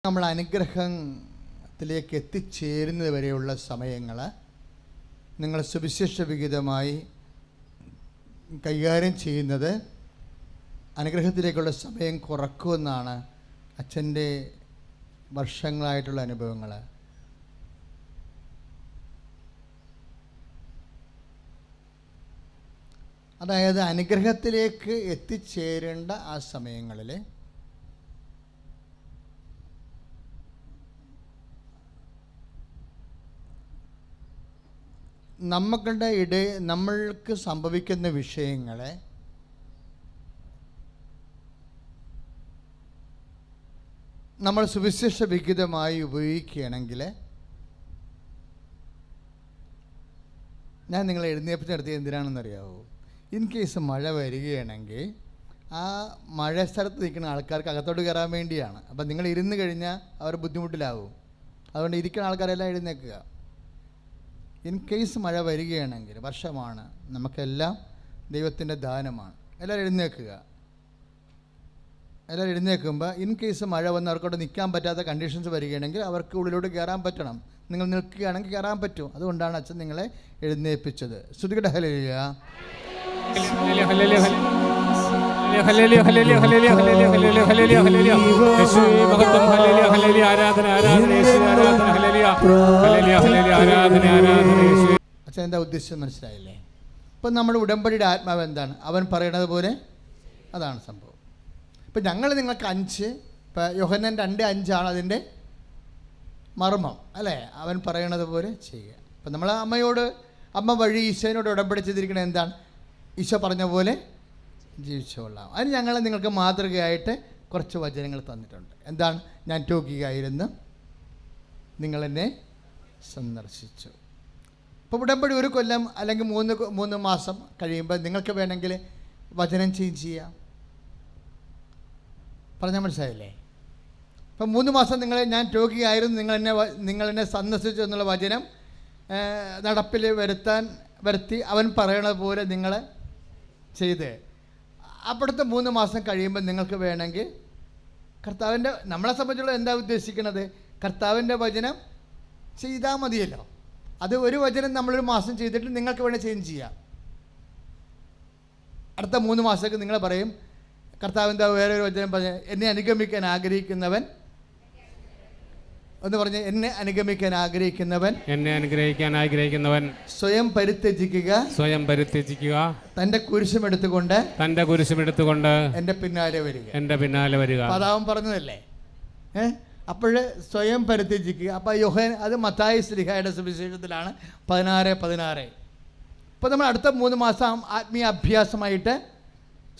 നമ്മൾ അനുഗ്രഹത്തിലേക്ക് എത്തിച്ചേരുന്നത് വരെയുള്ള സമയങ്ങൾ നിങ്ങൾ സുവിശേഷ വിഹിതമായി കൈകാര്യം ചെയ്യുന്നത് അനുഗ്രഹത്തിലേക്കുള്ള സമയം കുറക്കുമെന്നാണ് അച്ഛൻ്റെ വർഷങ്ങളായിട്ടുള്ള അനുഭവങ്ങൾ. അതായത് അനുഗ്രഹത്തിലേക്ക് എത്തിച്ചേരേണ്ട ആ സമയങ്ങളിൽ നമ്മൾക്ക് സംഭവിക്കുന്ന വിഷയങ്ങളെ നമ്മൾ സുവിശേഷ വിഹിതമായി ഉപയോഗിക്കുകയാണെങ്കിൽ, ഞാൻ നിങ്ങളെ എഴുന്നേൽപ്പിച്ച് നടത്തിയത് എന്തിനാണെന്നറിയാവോ? ഇൻ കേസ് മഴ വരികയാണെങ്കിൽ ആ മഴ സ്ഥലത്ത് നിൽക്കുന്ന ആൾക്കാർക്ക് അകത്തോട്ട് കയറാൻ വേണ്ടിയാണ്. അപ്പം നിങ്ങൾ ഇരുന്ന് കഴിഞ്ഞാൽ അവർ ബുദ്ധിമുട്ടിലാവും. അതുകൊണ്ട് ഇരിക്കുന്ന ആൾക്കാരെല്ലാം എഴുന്നേൽക്കുക. ഇൻ കേസ് മഴ വരികയാണെങ്കിൽ, വർഷമാണ്, നമുക്കെല്ലാം ദൈവത്തിൻ്റെ ദാനമാണ്. എല്ലാവരും എഴുന്നേൽക്കുക. എല്ലാവരും എഴുന്നേൽക്കുമ്പോൾ ഇൻ കേസ് മഴ വന്ന് അവർക്കോട്ട് നിൽക്കാൻ പറ്റാത്ത കണ്ടീഷൻസ് വരികയാണെങ്കിൽ അവർക്ക് ഉള്ളിലോട്ട് കയറാൻ പറ്റണം. നിങ്ങൾ നിൽക്കുകയാണെങ്കിൽ കയറാൻ പറ്റും. അതുകൊണ്ടാണ് അച്ഛൻ നിങ്ങളെ എഴുന്നേൽപ്പിച്ചത്. ശ്രുതികട ഹല്ലേലൂയ. അച്ഛൻ എന്താ ഉദ്ദേശിച്ചത് മനസ്സിലായില്ലേ? ഇപ്പം നമ്മുടെ ഉടമ്പടിയുടെ ആത്മാവ് എന്താണ്? അവൻ പറയണത് പോലെ അതാണ് സംഭവം. ഇപ്പം ഞങ്ങൾ നിങ്ങൾക്ക് 5, ഇപ്പം യോഹന്നാൻ 2:5 അതിൻ്റെ മർമ്മം അല്ലേ? അവൻ പറയണത് പോലെ ചെയ്യുക. ഇപ്പം നമ്മൾ അമ്മ വഴി ഈശോനോട് ഉടമ്പടി ചെയ്തിരിക്കുന്നത് എന്താണ്? ഈശോ പറഞ്ഞ പോലെ ജീവിച്ചുകൊള്ളാം. അതിന് ഞങ്ങൾ നിങ്ങൾക്ക് മാതൃകയായിട്ട് കുറച്ച് വചനങ്ങൾ തന്നിട്ടുണ്ട്. എന്താണ്? ഞാൻ രോഗിയായിരുന്നു, നിങ്ങളെന്നെ സന്ദർശിച്ചു. ഇപ്പോൾ ഉടമ്പടി 1 കൊല്ലം അല്ലെങ്കിൽ 3 മാസം കഴിയുമ്പോൾ നിങ്ങൾക്ക് വേണമെങ്കിൽ വചനം ചേഞ്ച് ചെയ്യാം. പറഞ്ഞാൽ മനസ്സിലായില്ലേ? ഇപ്പം 3 മാസം ഞാൻ രോഗിയായിരുന്നു, നിങ്ങളെന്നെ സന്ദർശിച്ചു എന്നുള്ള വചനം നടപ്പിൽ വരുത്തി അവൻ പറയണത് പോലെ നിങ്ങൾ ചെയ്ത് അപ്പോഴത്തെ 3 മാസം കഴിയുമ്പോൾ നിങ്ങൾക്ക് വേണമെങ്കിൽ കർത്താവിൻ്റെ, നമ്മളെ സംബന്ധിച്ചുള്ള എന്താ ഉദ്ദേശിക്കുന്നത്? കർത്താവിൻ്റെ വചനം ചെയ്താൽ മതിയല്ലോ. അത് ഒരു വചനം നമ്മളൊരു മാസം ചെയ്തിട്ട് നിങ്ങൾക്ക് വേണേൽ ചേഞ്ച് ചെയ്യാം. അടുത്ത 3 മാസത്തേക്ക് നിങ്ങൾ പറയും, കർത്താവിൻ്റെ വേറൊരു വചനം പറഞ്ഞ്, എന്നെ അനുഗമിക്കാൻ ആഗ്രഹിക്കുന്നവൻ എന്ന് പറഞ്ഞ്, എന്നെ അനുഗമിക്കാൻ ആഗ്രഹിക്കുന്നവൻ സ്വയം പരിത്യജിക്കുക, തൻ്റെ കുരിശും എടുത്തുകൊണ്ട് എൻ്റെ പിന്നാലെ വരിക. പതാവൻ പറഞ്ഞതല്ലേ? അപ്പോൾ സ്വയം പരിത്യജിക്കുക. അപ്പോൾ യോഹന്നാൻ, അത് മത്തായി ശ്ലീഹായുടെ സുവിശേഷത്തിലാണ് 16:16. ഇപ്പോൾ നമ്മൾ അടുത്ത 3 മാസം ആത്മീയ അഭ്യാസമായിട്ട്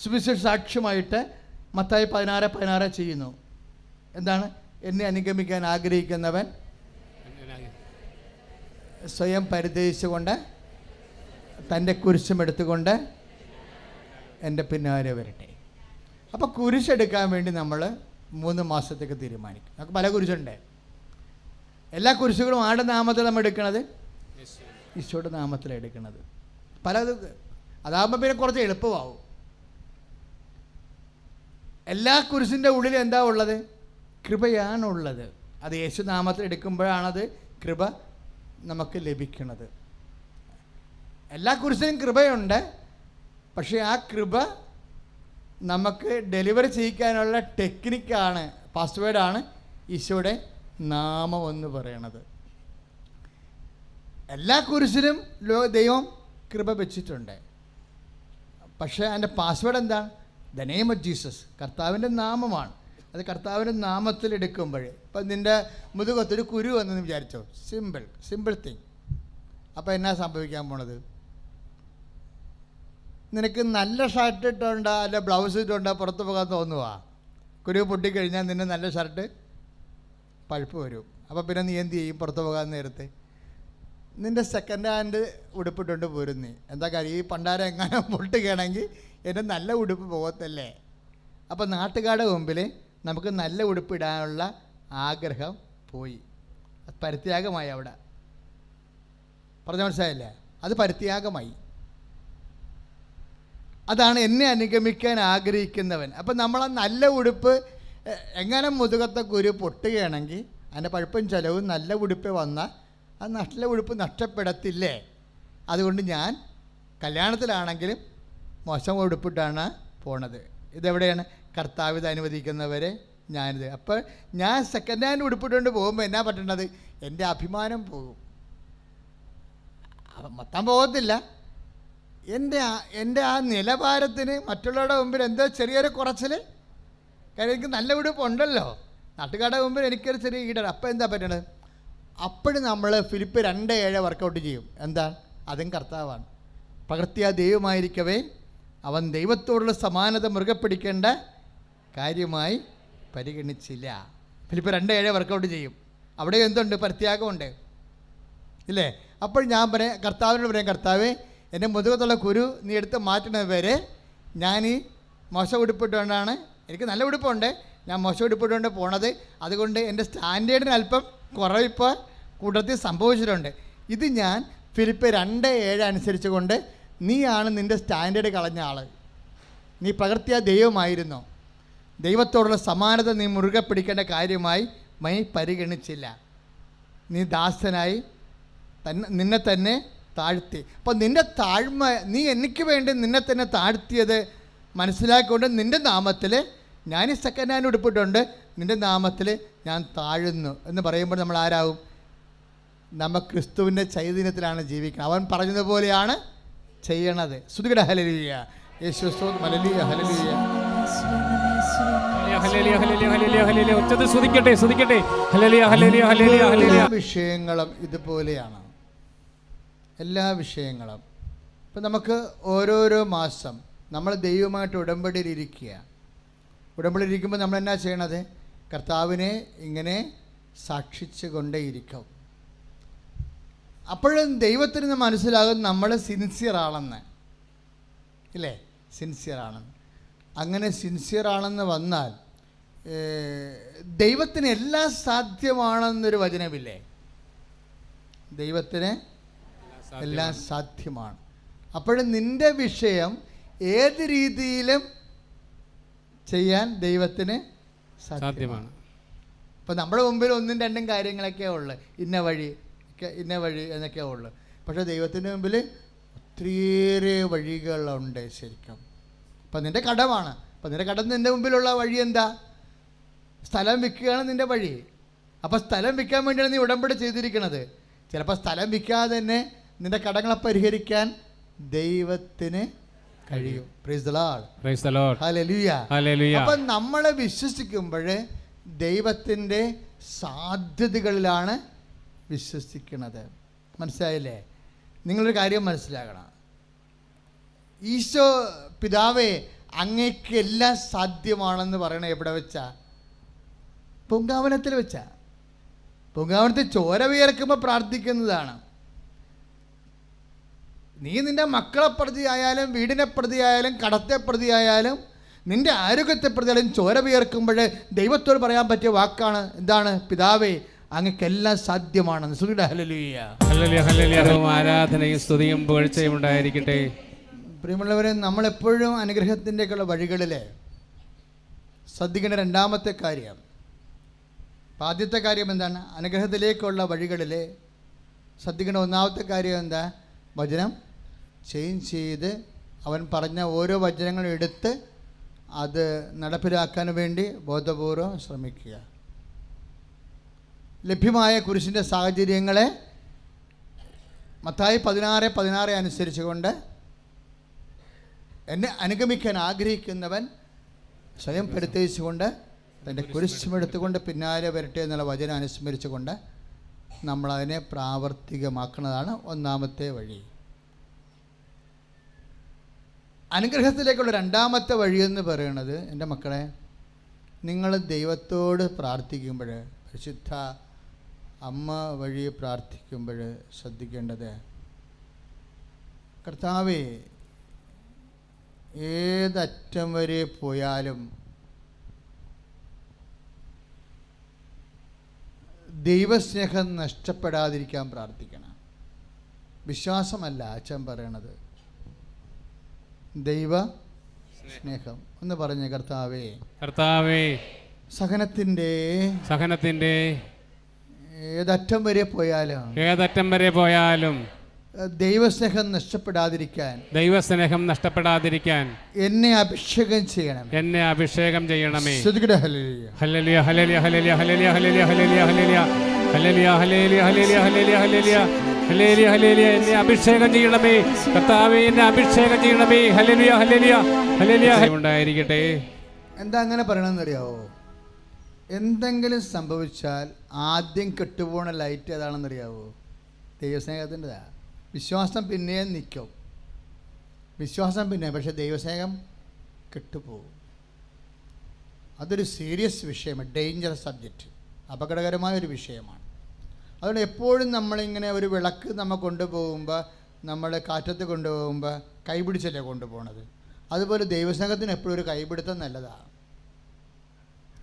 സുവിശേഷ സാക്ഷ്യമായിട്ട് മത്തായി 16:16 ചെയ്യുന്നു. എന്താണ്? എന്നെ അനുഗമിക്കാൻ ആഗ്രഹിക്കുന്നവൻ സ്വയം പരിത്യജിച്ചുകൊണ്ട് തൻ്റെ കുരിശും എടുത്തുകൊണ്ട് എൻ്റെ പിന്നാലെ വരട്ടെ. അപ്പോൾ കുരിശെടുക്കാൻ വേണ്ടി നമ്മൾ 3 മാസത്തേക്ക് തീരുമാനിക്കും. നമുക്ക് പല കുരിശുണ്ട്. എല്ലാ കുരിശുകളും ആരുടെ നാമത്തിൽ നമ്മൾ എടുക്കണത്? ഈശോയുടെ നാമത്തിലാണ് എടുക്കുന്നത്. അതാകുമ്പോൾ പിന്നെ കുറച്ച് എളുപ്പമാവും. എല്ലാ കുരിശിൻ്റെ ഉള്ളിൽ എന്താ ഉള്ളത്? കൃപയാണുള്ളത്. അത് യേശുനാമത്തിൽ എടുക്കുമ്പോഴാണത് കൃപ നമുക്ക് ലഭിക്കുന്നത്. എല്ലാ കുരിശിനും കൃപയുണ്ട്. പക്ഷേ ആ കൃപ നമുക്ക് ഡെലിവറി ചെയ്യിക്കാനുള്ള ടെക്നിക്കാണ്, പാസ്വേഡാണ് ഈശോയുടെ നാമം എന്ന് പറയണത്. എല്ലാ കുരിശിലും ദൈവം കൃപ വെച്ചിട്ടുണ്ട്. പക്ഷേ അതിൻ്റെ പാസ്വേഡ് എന്താണ്? The name of Jesus. കർത്താവിൻ്റെ നാമമാണ്. അത് കർത്താവിൻ്റെ നാമത്തിൽ എടുക്കുമ്പോൾ, ഇപ്പം നിൻ്റെ മുതുകത്തൊരു കുരു വന്നെന്ന് വിചാരിച്ചോ, സിമ്പിൾ തിങ്. അപ്പോൾ എന്നാ സംഭവിക്കാൻ പോണത്? നിനക്ക് നല്ല ഷർട്ട് ഇട്ടുണ്ടോ അല്ല ബ്ലൗസ് ഇട്ടുണ്ടോ പുറത്ത് പോകാൻ തോന്നുക? കുരു പൊട്ടിക്കഴിഞ്ഞാൽ നിന്നെ നല്ല ഷർട്ട് പഴുപ്പ് വരും. അപ്പോൾ പിന്നെ നീ എന്ത് ചെയ്യും? പുറത്ത് പോകാൻ നേരത്തെ നിൻ്റെ സെക്കൻഡ് ഹാൻഡ് ഉടുപ്പിട്ടുണ്ട് പോരും നീ. എന്താ കാര്യം? ഈ പണ്ടാരം എങ്ങനെ പൊട്ടുകയാണെങ്കിൽ എൻ്റെ നല്ല ഉടുപ്പ് പോകത്തല്ലേ? അപ്പോൾ നാട്ടുകാരുടെ മുമ്പിൽ നമുക്ക് നല്ല ഉടുപ്പിടാനുള്ള ആഗ്രഹം പോയി. അത് പരിത്യാഗമായി. അവിടെ പറഞ്ഞ മനസ്സിലായില്ലേ? അത് പരിത്യാഗമായി. അതാണ് എന്നെ അനുഗമിക്കാൻ ആഗ്രഹിക്കുന്നവൻ. അപ്പം നമ്മൾ ആ നല്ല ഉടുപ്പ് എങ്ങനെ മുതുകത്തെ കുരു പൊട്ടുകയാണെങ്കിൽ അതിൻ്റെ പഴുപ്പും ചിലവും നല്ല ഉടുപ്പ് വന്നാൽ ആ നല്ല ഉടുപ്പ് നഷ്ടപ്പെടത്തില്ലേ? അതുകൊണ്ട് ഞാൻ കല്യാണത്തിലാണെങ്കിലും മോശം ഉടുപ്പിട്ടാണ് പോണത്. ഇതെവിടെയാണ്? കർത്താവ് ഇത് അനുവദിക്കുന്നവരെ ഞാനിത്. അപ്പോൾ ഞാൻ സെക്കൻഡ് ഹാൻഡ് ഉടുപ്പിട്ടുകൊണ്ട് പോകുമ്പോൾ എന്നാ പറ്റേണ്ടത്? എൻ്റെ അഭിമാനം പോകും. മൊത്തം പോകത്തില്ല, എൻ്റെ ആ നിലവാരത്തിന് മറ്റുള്ളവരുടെ മുമ്പിൽ എന്തോ ചെറിയൊരു കുറച്ചിൽ. കാര്യം എനിക്ക് നല്ല ഉടുപ്പുണ്ടല്ലോ, നാട്ടുകാരുടെ മുമ്പിൽ എനിക്കൊരു ചെറിയ ഈടൽ. അപ്പോൾ എന്താ പറ്റണത്? അപ്പോഴും നമ്മൾ ഫിലിപ്പ് 2:7 വർക്കൗട്ട് ചെയ്യും. എന്താ? അതും കർത്താവാണ്. പകർത്തിയ ദൈവമായിരിക്കവേ അവൻ ദൈവത്തോടുള്ള സമാനത മുറുകെ പിടിക്കേണ്ട കാര്യമായി പരിഗണിച്ചില്ല. ഫിലിപ്പ് 2:7 വർക്കൗട്ട് ചെയ്യും. അവിടെ എന്തുണ്ട്? പരിത്യാഗമുണ്ട് ഇല്ലേ? അപ്പോൾ ഞാൻ പറയാം, കർത്താവിനോട് പറയാം, കർത്താവേ എൻ്റെ മുതുകത്തുള്ള കുരു നീ എടുത്ത് മാറ്റുന്നത് വരെ ഞാൻ ഈ മോശം ഉടുപ്പിട്ടുകൊണ്ടാണ്, എനിക്ക് നല്ല ഉടുപ്പുണ്ട്, ഞാൻ മോശം ഉടുപ്പിട്ടുകൊണ്ട് പോണത്. അതുകൊണ്ട് എൻ്റെ സ്റ്റാൻഡേർഡിന് അല്പം കുറവിപ്പോൾ കൂട്ടത്തിൽ സംഭവിച്ചിട്ടുണ്ട്. ഇത് ഞാൻ ഫിലിപ്പ് 2:7 അനുസരിച്ച് കൊണ്ട് നീയാണ് നിൻ്റെ സ്റ്റാൻഡേർഡ് കളഞ്ഞ ആൾ. നീ പകർത്തിയ ദൈവമായിരുന്നു. ദൈവത്തോടുള്ള സമാനത നീ മുറുകെ പിടിക്കേണ്ട കാര്യമായി പരിഗണിച്ചില്ല. നീ ദാസനായി നിന്നെ തന്നെ താഴ്ത്തി. അപ്പോൾ നിൻ്റെ താഴ്മ, നീ എനിക്ക് വേണ്ടി നിന്നെ തന്നെ താഴ്ത്തിയത് മനസ്സിലാക്കിക്കൊണ്ട് നിൻ്റെ നാമത്തിൽ ഞാൻ ഈ സെക്കൻഡ് ഹാൻഡ് ഉടുപ്പിട്ടുണ്ട്, നിൻ്റെ നാമത്തിൽ ഞാൻ താഴുന്നു എന്ന് പറയുമ്പോൾ നമ്മൾ ആരാവും? നമ്മൾ ക്രിസ്തുവിൻ്റെ ചൈതന്യത്തിലാണ് ജീവിക്കുന്നത്. അവൻ പറഞ്ഞതുപോലെയാണ് ചെയ്യണത്. സ്തുതിക്കട്ടെ, ഹല്ലേലൂയ. യേശു സ്തോത്രം, ഹല്ലേലൂയ, ഹല്ലേലൂയ. എല്ലാ വിഷയങ്ങളും ഇതുപോലെയാണ്, എല്ലാ വിഷയങ്ങളും. ഇപ്പം നമുക്ക് ഓരോരോ മാസം നമ്മൾ ദൈവമായിട്ട് ഉടമ്പടിയിലിരിക്കുക. ഉടമ്പടിയിലിരിക്കുമ്പോൾ നമ്മൾ എന്നാ ചെയ്യണത്? കർത്താവിനെ ഇങ്ങനെ സാക്ഷിച്ചു കൊണ്ടേയിരിക്കും. അപ്പോഴും ദൈവത്തിന് മനസ്സിലാകും നമ്മൾ സിൻസിയറാണെന്ന്, ഇല്ലേ? സിൻസിയറാണെന്ന്. അങ്ങനെ സിൻസിയറാണെന്ന് വന്നാൽ ദൈവത്തിന് എല്ലാം സാധ്യമാണെന്നൊരു വചനമില്ലേ? ദൈവത്തിന് എല്ലാം സാധ്യമാണ്. അപ്പോഴും നിൻ്റെ വിഷയം ഏത് രീതിയിലും ചെയ്യാൻ ദൈവത്തിന് സാധ്യമാണ്. അപ്പോൾ നമ്മുടെ മുമ്പിൽ 1-2 കാര്യങ്ങളൊക്കെ ഉള്ളു, ഇന്ന വഴി എന്നൊക്കെ ഉള്ളു. പക്ഷേ ദൈവത്തിൻ്റെ മുമ്പിൽ ഒത്തിരിയേറെ വഴികളുണ്ട് ശരിക്കും. അപ്പം നിൻ്റെ കടമാണ്. അപ്പം നിൻ്റെ കടം, നിൻ്റെ മുമ്പിലുള്ള വഴി എന്താ? സ്ഥലം വിൽക്കുകയാണ് നിൻ്റെ വഴി. അപ്പോൾ സ്ഥലം വിൽക്കാൻ വേണ്ടിയാണ് നീ ഉടമ്പടി ചെയ്തിരിക്കുന്നത്. ചിലപ്പോൾ സ്ഥലം വിൽക്കാതെ തന്നെ നിൻ്റെ കടങ്ങളെ പരിഹരിക്കാൻ ദൈവത്തിന് കഴിയും. Praise the Lord, praise the Lord, hallelujah, hallelujah. അപ്പം നമ്മൾ വിശ്വസിക്കുമ്പോൾ ദൈവത്തിൻ്റെ സാധ്യതകളിലാണ് വിശ്വസിക്കുന്നത്. മനസ്സിലായില്ലേ? നിങ്ങളൊരു കാര്യം മനസ്സിലാക്കണം. ഈശോ പിതാവേ അങ്ങേക്ക് എല്ലാം സാധ്യമാണെന്ന് പറയണ എവിടെ വെച്ചാ? പൂങ്കാവനത്തിൽ വെച്ചാ. പൂങ്കാവനത്തിൽ ചോര വിയർക്കുമ്പോൾ പ്രാർത്ഥിക്കുന്നതാണ്. നീ നിൻ്റെ മക്കളെ പ്രതിയായാലും വീടിനെ പ്രതിയായാലും കടത്തെ പ്രതിയായാലും നിൻ്റെ ആരോഗ്യത്തെ പ്രതിയായാലും ചോര വിയർക്കുമ്പോൾ ദൈവത്തോട് പറയാൻ പറ്റിയ വാക്കാണ് എന്താണ്? പിതാവേ അങ്ങക്കെല്ലാം സാധ്യമാണെന്ന്. സ്തുതിയുടെ ഹല്ലേലൂയ, ഹല്ലേലൂയ, ഹല്ലേലൂയ. ആരാധനയും സ്തുതിയും പുകഴ്ചയും ഉണ്ടായിരിക്കട്ടെ. പ്രിയമുള്ളവരെ, നമ്മളെപ്പോഴും അനുഗ്രഹത്തിൻ്റെയൊക്കെയുള്ള വഴികളിൽ ശ്രദ്ധിക്കേണ്ട രണ്ടാമത്തെ കാര്യം, ആദ്യത്തെ കാര്യം എന്താണ്? അനുഗ്രഹത്തിലേക്കുള്ള വഴികളിൽ ശ്രദ്ധിക്കേണ്ട ഒന്നാമത്തെ കാര്യം എന്താ? വചനം ചേഞ്ച് ചെയ്ത് അവൻ പറഞ്ഞ ഓരോ വചനങ്ങളും എടുത്ത് അത് നടപ്പിലാക്കാൻ വേണ്ടി ബോധപൂർവം ശ്രമിക്കുക. ലഭ്യമായ കുരിശിൻ്റെ സാഹചര്യങ്ങളെ മത്തായി 16:16 അനുസരിച്ചുകൊണ്ട് എന്നെ അനുഗമിക്കാൻ ആഗ്രഹിക്കുന്നവൻ സ്വയം പരിത്യജിച്ചുകൊണ്ട് തൻ്റെ കുരിശുമെടുത്തുകൊണ്ട് പിന്നാലെ വരട്ടെ എന്നുള്ള വചനം അനുസ്മരിച്ചുകൊണ്ട് നമ്മളതിനെ പ്രാവർത്തികമാക്കുന്നതാണ് ഒന്നാമത്തെ വഴി. അനുഗ്രഹത്തിലേക്കുള്ള രണ്ടാമത്തെ വഴിയെന്ന് പറയുന്നത്, എൻ്റെ മക്കളെ, നിങ്ങൾ ദൈവത്തോട് പ്രാർത്ഥിക്കുമ്പോൾ, പരിശുദ്ധ അമ്മ വഴി പ്രാർത്ഥിക്കുമ്പോൾ ശ്രദ്ധിക്കേണ്ടത്, കർത്താവേ ഏതറ്റം വരെ പോയാലും ദൈവസ്നേഹം നഷ്ടപ്പെടാതിരിക്കാൻ പ്രാർത്ഥിക്കണം. വിശ്വാസമല്ല അച്ഛൻ പറയണത്, ദൈവ സ്നേഹം. ഒന്ന് പറഞ്ഞേ, കർത്താവേ, കർത്താവേ സഹനത്തിൻ്റെ ഏതറ്റം വരെ പോയാലും ദൈവസ്നേഹം നഷ്ടപ്പെടാതിരിക്കാൻ എന്നെ അഭിഷേകം ചെയ്യണമേ. ഹല്ലേലൂയ ഹല്ലേലൂയ ഹല്ലേലൂയ ഹല്ലേലൂയ ഹല്ലേലൂയ ഹല്ലേലൂയ ഹല്ലേലൂയ ഹല്ലേലൂയ ഹല്ലേലൂയ ഹല്ലേലൂയ ഹല്ലേലൂയ ഹല്ലേലൂയ ഹല്ലേലൂയ എന്നെ അഭിഷേകം ചെയ്യണമേ കർത്താവേ, എന്നെ അഭിഷേകം ചെയ്യണമേ. ഹല്ലേലൂയ ഹല്ലേലൂയ ഹല്ലേലൂയ ഉണ്ടായിരിക്കട്ടെ. എന്താ അങ്ങനെ പറയണമെന്നറിയാവോ? എന്തെങ്കിലും സംഭവിച്ചാൽ ആദ്യം കെട്ടുപോണ ലൈറ്റ് ഏതാണെന്നറിയാവോ? ദൈവസ്നേഹത്തിൻ്റെതാ. വിശ്വാസം പിന്നെയും നിൽക്കും, പക്ഷേ ദൈവസ്നേഹം കെട്ടുപോകും. അതൊരു സീരിയസ് വിഷയമാണ്, ഡേഞ്ചറസ് സബ്ജക്റ്റ്, അപകടകരമായൊരു വിഷയമാണ്. അതുകൊണ്ട് എപ്പോഴും നമ്മളിങ്ങനെ ഒരു വിളക്ക് നമ്മൾ കൊണ്ടുപോകുമ്പോൾ, നമ്മൾ കാറ്റത്ത് കൊണ്ടുപോകുമ്പോൾ കൈപിടിച്ചല്ലേ കൊണ്ടുപോകണത്. അതുപോലെ ദൈവസ്നേഹത്തിന് എപ്പോഴും ഒരു കൈപിടുത്തം നല്ലതാണ്.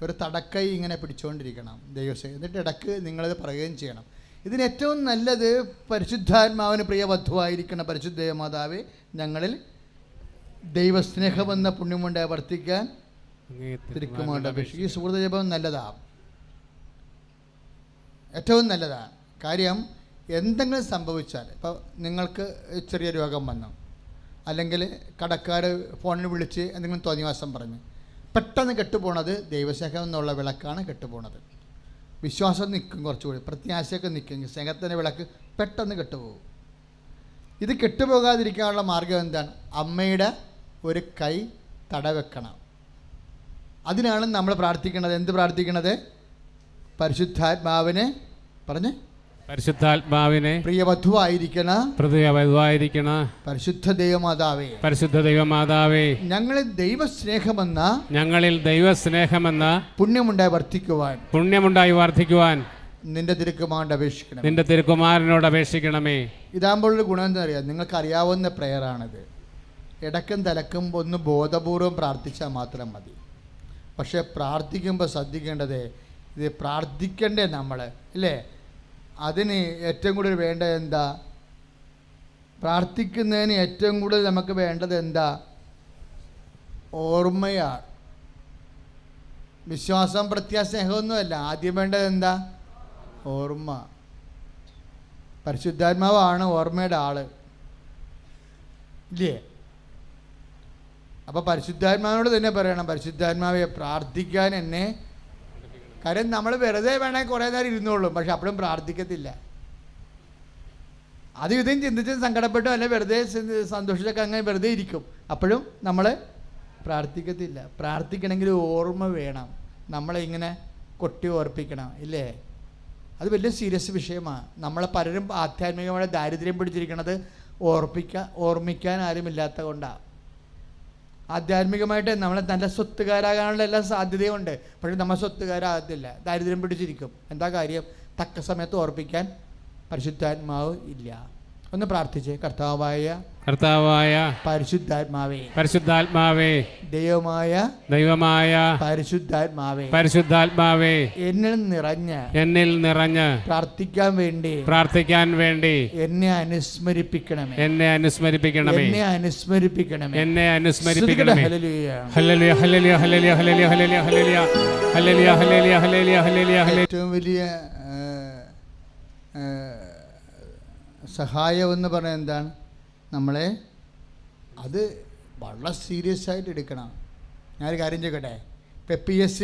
ഒരു തടക്കൈ ഇങ്ങനെ പിടിച്ചുകൊണ്ടിരിക്കണം ദൈവസ്നേഹം. എന്നിട്ട് ഇടയ്ക്ക് നിങ്ങളത് പറയുകയും ചെയ്യണം. ഇതിന് ഏറ്റവും നല്ലത് പരിശുദ്ധാത്മാവിന് പ്രിയവധുവായിരിക്കണം. പരിശുദ്ധ മാതാവേ, ഞങ്ങളിൽ ദൈവസ്നേഹമെന്ന പുണ്യമുണ്ട് വർത്തിക്കാൻ തിരുക്കുമായിട്ട് അപേക്ഷിക്കും. ഈ സുഹൃത ജപം നല്ലതാണ്, ഏറ്റവും നല്ലതാണ്. കാര്യം എന്തെങ്കിലും സംഭവിച്ചാൽ, ഇപ്പോൾ നിങ്ങൾക്ക് ചെറിയ രോഗം വന്നു, അല്ലെങ്കിൽ കടക്കാർ ഫോണിൽ വിളിച്ച് എന്തെങ്കിലും തോന്നിവാസം പറഞ്ഞ് പെട്ടെന്ന് കെട്ടുപോണത് ദൈവസ്നേഹം എന്നുള്ള വിളക്കാണ് കെട്ടുപോണത്. വിശ്വാസം നിൽക്കും, കുറച്ചുകൂടി പ്രത്യാശയൊക്കെ നിൽക്കും. സ്നേഹത്തിൻ്റെ വിളക്ക് പെട്ടെന്ന് കെട്ടുപോകും. ഇത് കെട്ടുപോകാതിരിക്കാനുള്ള മാർഗം എന്താണ്? അമ്മയുടെ ഒരു കൈ തടവെക്കണം. അതിനാണ് നമ്മൾ പ്രാർത്ഥിക്കുന്നത്. എന്ത് പ്രാർത്ഥിക്കണത്? പരിശുദ്ധാത്മാവിനെ പ്രിയവധുവായിരിക്കണ പരിശുദ്ധ ദൈവമാതാവേ, ഞങ്ങളിൽ ദൈവസ്നേഹമെന്ന പുണ്യമുണ്ടായി വർദ്ധിക്കുവാൻ നിന്റെ തിരുക്കുമാരനോട് അപേക്ഷിക്കണമേ. ഇതാകുമ്പോഴൊരു ഗുണം എന്താ അറിയാം? നിങ്ങൾക്ക് അറിയാവുന്ന പ്രെയറാണിത്. ഇടക്കും തലക്കും ഒന്ന് ബോധപൂർവം പ്രാർത്ഥിച്ചാൽ മാത്രം മതി. പക്ഷേ പ്രാർത്ഥിക്കുമ്പോൾ ശ്രദ്ധിക്കേണ്ടത്, ഇത് പ്രാർത്ഥിക്കണ്ടേ നമ്മൾ, അല്ലേ? അതിന് ഏറ്റവും കൂടുതൽ വേണ്ടത് എന്താ? പ്രാർത്ഥിക്കുന്നതിന് ഏറ്റവും കൂടുതൽ നമുക്ക് വേണ്ടത് എന്താ? ഓർമ്മയാണ്. വിശ്വാസം പ്രത്യാസ്നേഹമൊന്നുമല്ല. ആദ്യം വേണ്ടത് എന്താ? ഓർമ്മ. പരിശുദ്ധാത്മാവാണ് ഓർമ്മയുടെ ആള്, ഇല്ലേ? അപ്പോൾ പരിശുദ്ധാത്മാവിനോട് തന്നെ പറയണം, പരിശുദ്ധാത്മാവെ പ്രാർത്ഥിക്കാൻ എന്നെ. കാര്യം നമ്മൾ വെറുതെ വേണമെങ്കിൽ കുറേ നേരം ഇരുന്നോളും, പക്ഷെ അപ്പോഴും പ്രാർത്ഥിക്കത്തില്ല. അത് ഇതും ചിന്തിച്ച് സങ്കടപ്പെട്ടും അല്ലെ വെറുതെ സന്തോഷിച്ചൊക്കെ അങ്ങനെ വെറുതെ ഇരിക്കും, അപ്പോഴും നമ്മൾ പ്രാർത്ഥിക്കത്തില്ല. പ്രാർത്ഥിക്കണമെങ്കിൽ ഓർമ്മ വേണം, നമ്മളെ ഇങ്ങനെ കൊട്ടി ഓർപ്പിക്കണം, ഇല്ലേ? അത് വലിയ സീരിയസ് വിഷയമാണ്. നമ്മളെ പലരും ആധ്യാത്മികമായ ദാരിദ്ര്യം പിടിച്ചിരിക്കുന്നത് ഓർമ്മിക്കാൻ ആരുമില്ലാത്ത കൊണ്ടാണ്. ആധ്യാത്മികമായിട്ട് നമ്മൾ നല്ല സ്വത്തുകാരാകാനുള്ള എല്ലാ സാധ്യതയുണ്ട്, പക്ഷേ നമ്മൾ സ്വത്തുകാരാകത്തില്ല, ദാരിദ്ര്യം പിടിച്ചിരിക്കും. എന്താ കാര്യം? തക്ക സമയത്ത് ഓർപ്പിക്കാൻ പരിശുദ്ധാത്മാവ് ഇല്ല. ഒന്ന് പ്രാർത്ഥിച്ചേ. കർത്താവായ പരിശുദ്ധാത്മാവേ ദൈവമായ പരിശുദ്ധാത്മാവേ എന്നിൽ നിറഞ്ഞ് പ്രാർത്ഥിക്കാൻ വേണ്ടി എന്നെ അനുസ്മരിപ്പിക്കണമേ. ഏറ്റവും വലിയ സഹായം എന്ന് പറയുന്നത് എന്താണ്? നമ്മളെ അത് വളരെ സീരിയസ് ആയിട്ട് എടുക്കണം. ഞാനൊരു കാര്യം ചോദിക്കട്ടെ, ഇപ്പോൾ PSC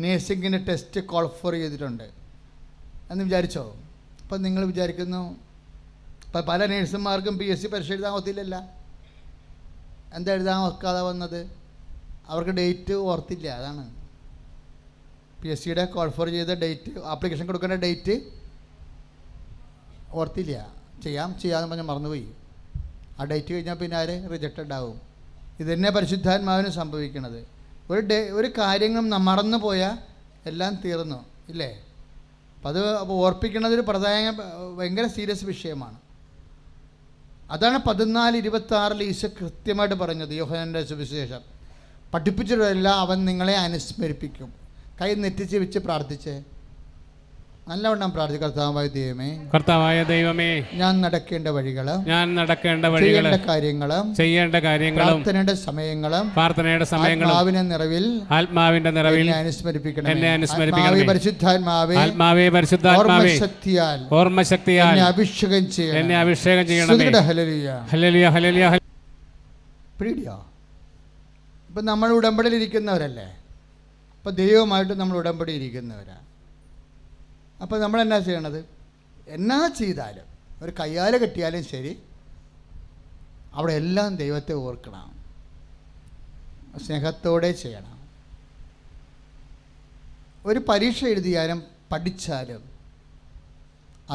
നേഴ്സിങ്ങിന് ടെസ്റ്റ് ക്വാളിഫർ ചെയ്തിട്ടുണ്ട് എന്ന് വിചാരിച്ചോ? അപ്പം നിങ്ങൾ വിചാരിക്കുന്നു ഇപ്പം പല നേഴ്സുമാർക്കും PSC പരീക്ഷ എഴുതാൻ ഒത്തില്ലല്ല. എന്താ എഴുതാൻ ഒക്കാതെ വന്നത്? അവർക്ക് ഡേറ്റ് ഓർത്തില്ല. അതാണ് PSCയുടെ ക്വാളിഫർ ചെയ്ത ഡേറ്റ്, ആപ്ലിക്കേഷൻ കൊടുക്കേണ്ട ഡേറ്റ് ഓർത്തില്ല. ചെയ്യാമെന്ന് പറഞ്ഞാൽ മറന്നുപോയി. ആ ഡേറ്റ് കഴിഞ്ഞാൽ പിന്നെ ആര് റിജക്റ്റഡ് ആവും. ഇതന്നെ പരിശുദ്ധാത്മാവിന് സംഭവിക്കണത്. ഒരു കാര്യങ്ങളും മറന്നു പോയാൽ എല്ലാം തീർന്നു, ഇല്ലേ? അപ്പം അത് ഓർപ്പിക്കണത് ഒരു ഭയങ്കര സീരിയസ് വിഷയമാണ്. അതാണ് 14:26 ഈശോ കൃത്യമായിട്ട് പറഞ്ഞത്. യോഹന്നാന്റെ സുവിശേഷം പഠിപ്പിച്ചിട്ടുള്ള അവൻ നിങ്ങളെ അനുസ്മരിപ്പിക്കും. കൈ നെറ്റിച്ച് വെച്ച് പ്രാർത്ഥിച്ചേ. നല്ലവണ്ണം പ്രാർത്ഥിക്കുക. കർത്താവായ ദൈവമേ, കർത്താവായ ദൈവമേ, ഞാൻ നടക്കേണ്ട വഴികളും ചെയ്യേണ്ട കാര്യങ്ങളും പ്രാർത്ഥനയുടെ സമയങ്ങളും ആത്മാവിന്റെ നിറവിൽ എന്നെ അനുസ്മരിപ്പിക്കണമേ. ആത്മാവേ പരിശുദ്ധാത്മാവേ, ഓർമ്മശക്തിയാൽ എന്നെ അഭിഷേകം ചെയ്യണമേ. ഹല്ലേലൂയ ഹല്ലേലൂയ. പേടിയോ? ഇപ്പം നമ്മൾ ഉടമ്പടിയിലിരിക്കുന്നവരല്ലേ, അപ്പം ദൈവമായിട്ട് നമ്മൾ ഉടമ്പടി ഇരിക്കുന്നവരാണ്. അപ്പോൾ നമ്മൾ എന്നാ ചെയ്യണത്? എന്നാ ചെയ്താലും, ഒരു കയ്യാല കെട്ടിയാലും ശരി, അവിടെ എല്ലാം ദൈവത്തെ ഓർക്കണം, സ്നേഹത്തോടെ ചെയ്യണം. ഒരു പരീക്ഷ എഴുതിയാലും പഠിച്ചാലും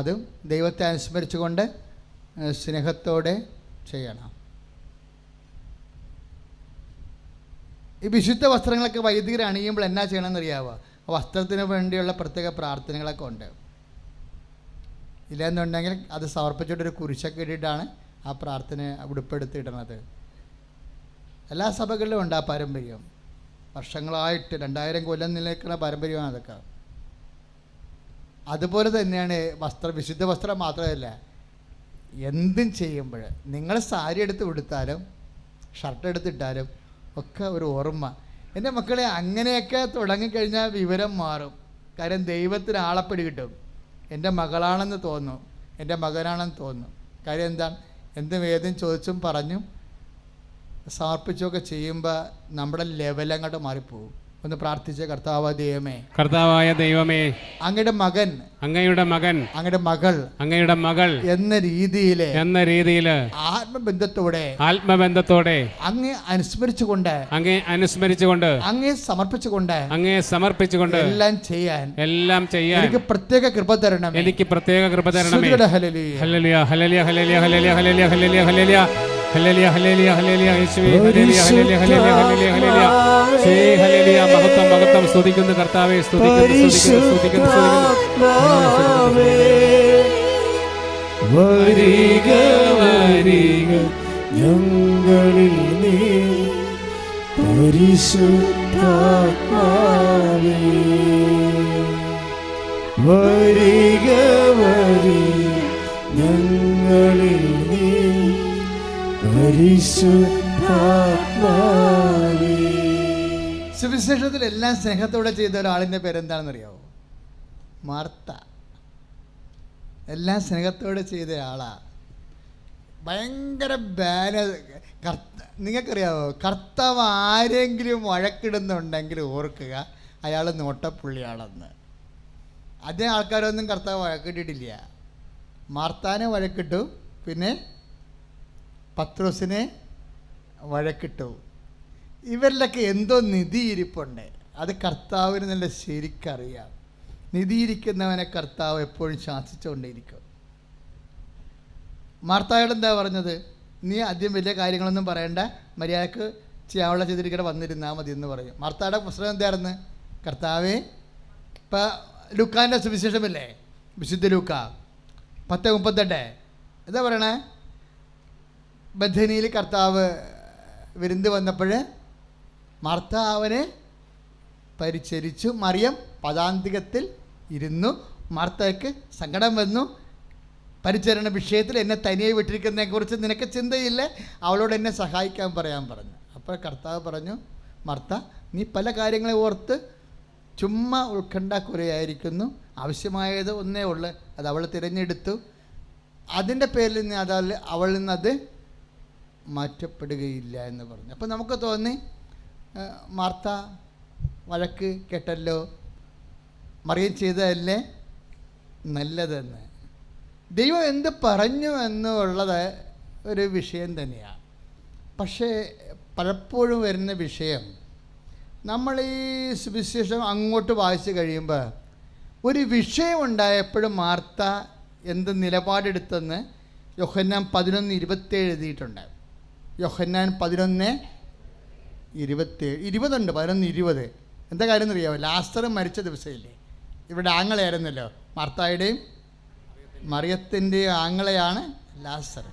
അതും ദൈവത്തെ അനുസ്മരിച്ചുകൊണ്ട് സ്നേഹത്തോടെ ചെയ്യണം. ഈ വിശുദ്ധ വസ്ത്രങ്ങളൊക്കെ വൈദികർ അണിയുമ്പോൾ എന്നാ ചെയ്യണമെന്ന് അറിയാമോ? വസ്ത്രത്തിന് വേണ്ടിയുള്ള പ്രത്യേക പ്രാർത്ഥനകളൊക്കെ ഉണ്ട്. ഇല്ലെന്നുണ്ടെങ്കിൽ അത് സമർപ്പിച്ചിട്ടൊരു കുരിശൊക്കെ ഇട്ടിട്ടാണ് ആ പ്രാർത്ഥന ഉടുപ്പെടുത്തിയിടുന്നത്. എല്ലാ സഭകളിലും ഉണ്ട് ആ പാരമ്പര്യം. വർഷങ്ങളായിട്ട് 2000 കൊല്ലം നിലനിൽക്കുന്ന പാരമ്പര്യമാണ് അതൊക്കെ. അതുപോലെ തന്നെയാണ് വിശുദ്ധ വസ്ത്രം മാത്രമല്ല, എന്തും ചെയ്യുമ്പോൾ നിങ്ങൾ സാരി എടുത്ത് ഉടുത്താലും ഷർട്ട് എടുത്തിട്ടാലും ഒക്കെ ഒരു ഓർമ്മ. എൻ്റെ മക്കളെ, അങ്ങനെയൊക്കെ തുടങ്ങിക്കഴിഞ്ഞാൽ വിവരം മാറും. കാര്യം ദൈവത്തിന് ആളപ്പിടി കിട്ടും. എൻ്റെ മകളാണെന്ന് തോന്നും, എൻ്റെ മകനാണെന്ന് തോന്നും. കാര്യം എന്താണ്? എന്തും ഏതും ചോദിച്ചും പറഞ്ഞും സമർപ്പിച്ചൊക്കെ ചെയ്യുമ്പോൾ നമ്മുടെ ലെവലങ്ങോട്ട് മാറിപ്പോകും. ഒന്ന് പ്രാർത്ഥിച്ച കർത്താവായ ദൈവമേ, അങ്ങയുടെ മകൻ, അങ്ങയുടെ മകൾ എന്ന രീതിയില് ആത്മബന്ധത്തോടെ അങ്ങേ അനുസ്മരിച്ചുകൊണ്ട് അങ്ങേ സമർപ്പിച്ചുകൊണ്ട് എല്ലാം ചെയ്യാൻ എനിക്ക് പ്രത്യേക കൃപ തരണം. ഹല്ലേലൂയ ഹല്ലേലൂയ ഹല്ലേലൂയ ഹല്ലേലൂയ ഹല്ലേലൂയ ഹല്ലേലൂയ ഹല്ലേലൂയ ഹല്ലേലൂയ ഹല്ലേലൂയ ഹല്ലേലൂയ യേശുവേ ഹല്ലേലൂയ ഹല്ലേലൂയ ഹല്ലേലൂയ ഹല്ലേലൂയ ഹല്ലേലൂയ ഹല്ലേലൂയ. മഹത്വം മഹത്വം. സ്തുതിക്കുന്നു കർത്താവേ, സ്തുതിക്കുന്നു. വരിക വരിക ഞങ്ങളിൽ നീ പരിശുദ്ധാത്മാവേ, വരിക വരിക ഞങ്ങളിൽ നീ പരിശുദ്ധാത്മാവേ. സുവിശേഷത്തിൽ എല്ലാം സ്നേഹത്തോടെ ചെയ്ത ഒരാളിൻ്റെ പേരെന്താണെന്നറിയാവോ? മാർത്ത. എല്ലാം സ്നേഹത്തോടെ ചെയ്ത ആളാ. ഭയങ്കര നിങ്ങൾക്കറിയാവോ, കർത്താവ് ആരെങ്കിലും വഴക്കിടുന്നുണ്ടെങ്കിൽ ഓർക്കുക അയാൾ നോട്ടപ്പുള്ളിയാണെന്ന്. അതേ ആൾക്കാരൊന്നും കർത്താവ് വഴക്കിട്ടിട്ടില്ല. മാർത്താനെ വഴക്കിട്ടു, പിന്നെ പത്രോസിനെ വഴക്കിട്ടു. ഇവരിലൊക്കെ എന്തോ നിധിയിരിപ്പുണ്ട്. അത് കർത്താവിന് നല്ല ശരിക്കറിയാം. നിധിയിരിക്കുന്നവനെ കർത്താവ് എപ്പോഴും ശാസിച്ചുകൊണ്ടേയിരിക്കും. മാർത്തായോട് എന്താ പറഞ്ഞത്? നീ ആദ്യം വലിയ കാര്യങ്ങളൊന്നും പറയണ്ട, മര്യാദക്ക് ചെയ്യാനുള്ള ചെയ്തിരിക്കടെ വന്നിരുന്നാൽ മതി എന്ന് പറയും. മാർത്തായുടെ പ്രശ്നം എന്തായിരുന്നു? കർത്താവേ, ഇപ്പം ലൂക്കാൻ്റെ സുവിശേഷമില്ലേ, വിശുദ്ധ ലൂക്ക 10:38 എന്താ പറയണേ? ബഥനിയിൽ കർത്താവ് വിരുന്ന് വന്നപ്പോൾ മാർത്ത അവനെ പരിചരിച്ചു. മറിയം പദാന്തികത്തിൽ ഇരുന്നു. മാർത്തയ്ക്ക് സങ്കടം വന്നു. പരിചരണ വിഷയത്തിൽ എന്നെ തനിയെ വിട്ടിരിക്കുന്നതിനെക്കുറിച്ച് നിനക്ക് ചിന്തയില്ല, അവളോട് എന്നെ സഹായിക്കാൻ പറയാൻ പറഞ്ഞു. അപ്പോൾ കർത്താവ് പറഞ്ഞു, മാർത്ത, നീ പല കാര്യങ്ങളെ ഓർത്ത് ചുമ്മാ ഉത്കണ്ഠ കുറയായിരിക്കുന്നു. ആവശ്യമായത് ഒന്നേ ഉള്ളൂ, അത് അവൾ തിരഞ്ഞെടുത്തു. അതിൻ്റെ പേരിൽ നിന്ന് അവളിൽ നിന്നത് മാറ്റപ്പെടുകയില്ല എന്ന് പറഞ്ഞു. അപ്പോൾ നമുക്ക് തോന്നി, മാർത്ത വഴക്ക് കേട്ടല്ലോ, മറിയം ചെയ്തതല്ലേ നല്ലതെന്ന്. ദൈവം എന്ത് പറഞ്ഞു എന്നുള്ളത് ഒരു വിഷയം തന്നെയാണ്. പക്ഷേ പലപ്പോഴും വരുന്ന വിഷയം, നമ്മൾ ഈ സുവിശേഷം അങ്ങോട്ട് വായിച്ച് കഴിയുമ്പോൾ ഒരു വിഷയമുണ്ടായപ്പോഴും മാർത്ത എന്ത് നിലപാടെടുത്തെന്ന് യോഹന്നാൻ 11:27 എഴുതിയിട്ടുണ്ട്. യോഹന്നാൻ 11:27 20 11:20. എന്താ കാര്യം എന്നറിയാമോ? ലാസർ മരിച്ച ദിവസമില്ലേ, ഇവിടെ ആങ്ങളയായിരുന്നല്ലോ, മാർത്തായുടെയും മറിയത്തിൻ്റെയും ആങ്ങളയാണ് ലാസർ.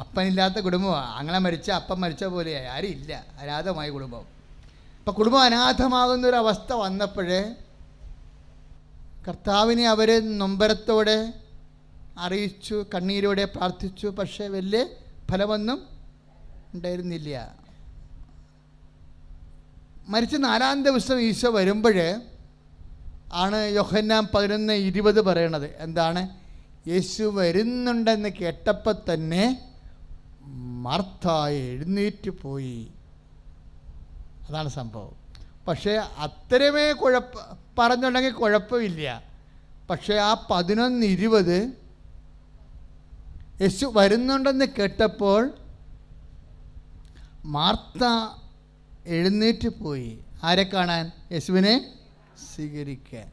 അപ്പനില്ലാത്ത കുടുംബമാണ്. ആങ്ങളെ മരിച്ച അപ്പം മരിച്ച പോലെയായി, ആരും ഇല്ല, അനാഥമായ കുടുംബം. അപ്പം കുടുംബം അനാഥമാകുന്നൊരവസ്ഥ വന്നപ്പോഴേ കർത്താവിനെ അവർ നൊമ്പരത്തോടെ അറിയിച്ചു, കണ്ണീരോടെ പ്രാർത്ഥിച്ചു. പക്ഷേ വലിയ ഫലമൊന്നും ഉണ്ടായിരുന്നില്ല. മരിച്ച 4-ാം ദിവസം ഈശോ വരുമ്പോൾ ആണ് യോഹന്നാൻ 11:20 പറയണത്. എന്താണ്? യേശു വരുന്നുണ്ടെന്ന് കേട്ടപ്പോൾ തന്നെ മാർത്ത എഴുന്നേറ്റ് പോയി. അതാണ് സംഭവം. പക്ഷേ അത്രമേ പറഞ്ഞുണ്ടെങ്കിൽ കുഴപ്പമില്ല. പക്ഷേ ആ 11:20 യേശു വരുന്നുണ്ടെന്ന് കേട്ടപ്പോൾ മാർത്ത എഴുന്നേറ്റ് പോയി. ആരെ കാണാൻ? യേശുവിനെ സ്വീകരിക്കാൻ.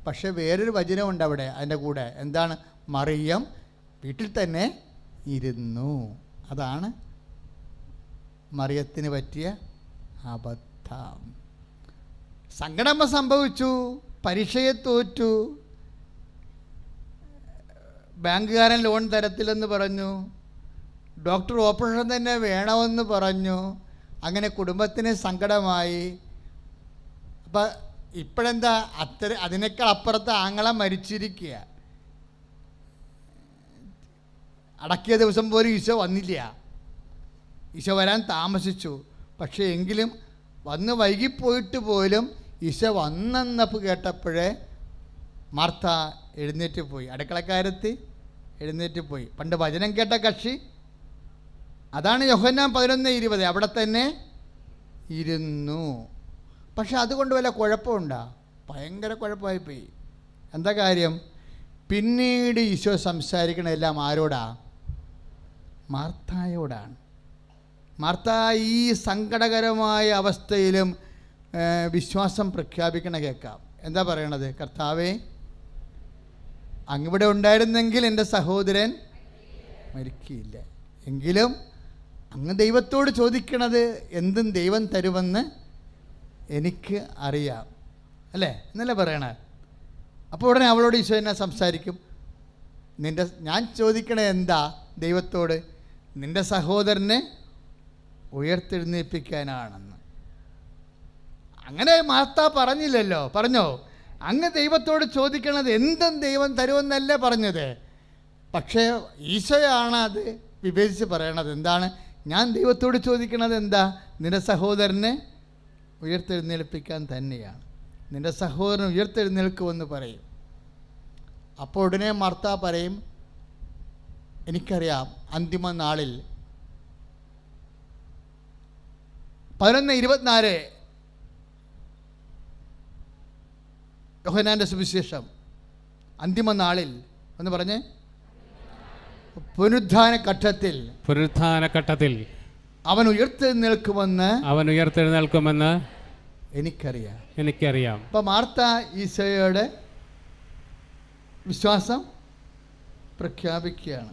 പക്ഷെ വേറൊരു വചനമുണ്ട് അവിടെ അതിൻ്റെ കൂടെ. എന്താണ്? മറിയം വീട്ടിൽ തന്നെ ഇരുന്നു. അതാണ് മറിയത്തിന് പറ്റിയ അബദ്ധം. സങ്കടം സംഭവിച്ചു, പരീക്ഷയെ തോറ്റു, ബാങ്കുകാരൻ ലോൺ തരത്തില്ലെന്ന് പറഞ്ഞു, ഡോക്ടർ ഓപ്പറേഷൻ തന്നെ വേണമെന്ന് പറഞ്ഞു. അങ്ങനെ കുടുംബത്തിന് സങ്കടമായി. അപ്പം ഇപ്പോഴെന്താ? അതിനേക്കാൾ അപ്പുറത്ത് ആങ്ങളെ മരിച്ചിരിക്കുക. അടക്കിയ ദിവസം പോലും ഈശോ വന്നില്ല. ഈശോ വരാൻ താമസിച്ചു. പക്ഷേ എങ്കിലും വന്ന് വൈകിപ്പോയിട്ട് പോലും ഈശോ വന്നെന്നപ്പോൾ കേട്ടപ്പോഴേ മാർത്ത എഴുന്നേറ്റ് പോയി. അടുക്കളക്കാരത്തി എഴുന്നേറ്റ് പോയി. പണ്ട് വചനം കേട്ട കക്ഷി. അതാണ് യോഹന്നാൻ 11:20. അവിടെ തന്നെ ഇരുന്നു. പക്ഷെ അതുകൊണ്ട് വല്ല കുഴപ്പമുണ്ടോ? ഭയങ്കര കുഴപ്പമായിപ്പോയി. എന്താ കാര്യം? പിന്നീട് ഈശോ സംസാരിക്കണതെല്ലാം ആരോടാ? മാർത്തായോടാണ്. മാർത്ത ഈ സങ്കടകരമായ അവസ്ഥയിലും വിശ്വാസം പ്രഖ്യാപിക്കണ കേൾക്കാം. എന്താ പറയണത്? കർത്താവേ, അങ്ങിവിടെ ഉണ്ടായിരുന്നെങ്കിൽ എൻ്റെ സഹോദരൻ മരിക്കില്ല. എങ്കിലും അങ്ങ് ദൈവത്തോട് ചോദിക്കണത് എന്തും ദൈവം തരുമെന്ന് എനിക്ക് അറിയാം, അല്ലേ എന്നല്ലേ പറയണേ? അപ്പോൾ ഉടനെ അവളോട് ഈശോ എന്നെ സംസാരിക്കും. ഞാൻ ചോദിക്കണേ എന്താ ദൈവത്തോട്? നിൻ്റെ സഹോദരനെ ഉയർത്തെഴുന്നേൽപ്പിക്കാനാണെന്ന്. അങ്ങനെ മാർത്ത പറഞ്ഞില്ലല്ലോ. പറഞ്ഞോ? അങ്ങ് ദൈവത്തോട് ചോദിക്കണത് എന്തും ദൈവം തരുമെന്നല്ലേ പറഞ്ഞത്. പക്ഷേ ഈശോയാണ് അത് വിഭജിച്ച് പറയണത്. എന്താണ്? ഞാൻ ദൈവത്തോട് ചോദിക്കണത് എന്താ? നിൻ്റെ സഹോദരനെ ഉയർത്തെഴുന്നേൽപ്പിക്കാൻ തന്നെയാണ്. നിൻ്റെ സഹോദരൻ ഉയർത്തെഴുന്നേൽക്കുമെന്ന് പറയും. അപ്പോൾ ഉടനെ മാർത്ത പറയും, എനിക്കറിയാം അന്തിമ നാളിൽ 11:24 യോഹന്നാൻ്റെ സുവിശേഷം. അന്തിമ നാളിൽ എന്ന് പറഞ്ഞ് പുനരുത്ഥാന ഘട്ടത്തിൽ അവൻ ഉയർത്തെഴുന്നേൽക്കുമെന്ന് എനിക്കറിയാം. അപ്പം മാർത്ത ഈശോയുടെ വിശ്വാസം പ്രഖ്യാപിക്കുകയാണ്.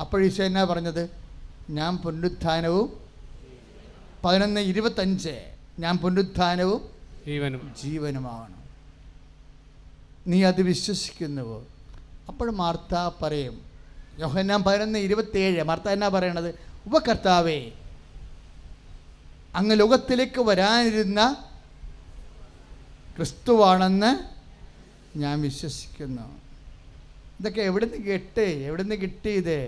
അപ്പോൾ ഈശോ എന്നാ പറഞ്ഞത്? ഞാൻ പുനരുത്ഥാനവും 11:25 ഞാൻ പുനരുത്ഥാനവും ജീവനുമാകണം. നീ അത് വിശ്വസിക്കുന്നുവോ? അപ്പോൾ മാർത്ത പറയും, യോഹന്നാൻ 11:27 മാർത്ത എന്നാ പറയണത്? ഉപകർത്താവേ, അങ്ങ് ലോകത്തിലേക്ക് വരാനിരുന്ന ക്രിസ്തുവാണെന്ന് ഞാൻ വിശ്വസിക്കുന്നു. ഇതൊക്കെ എവിടുന്ന് കിട്ടി ഇത്?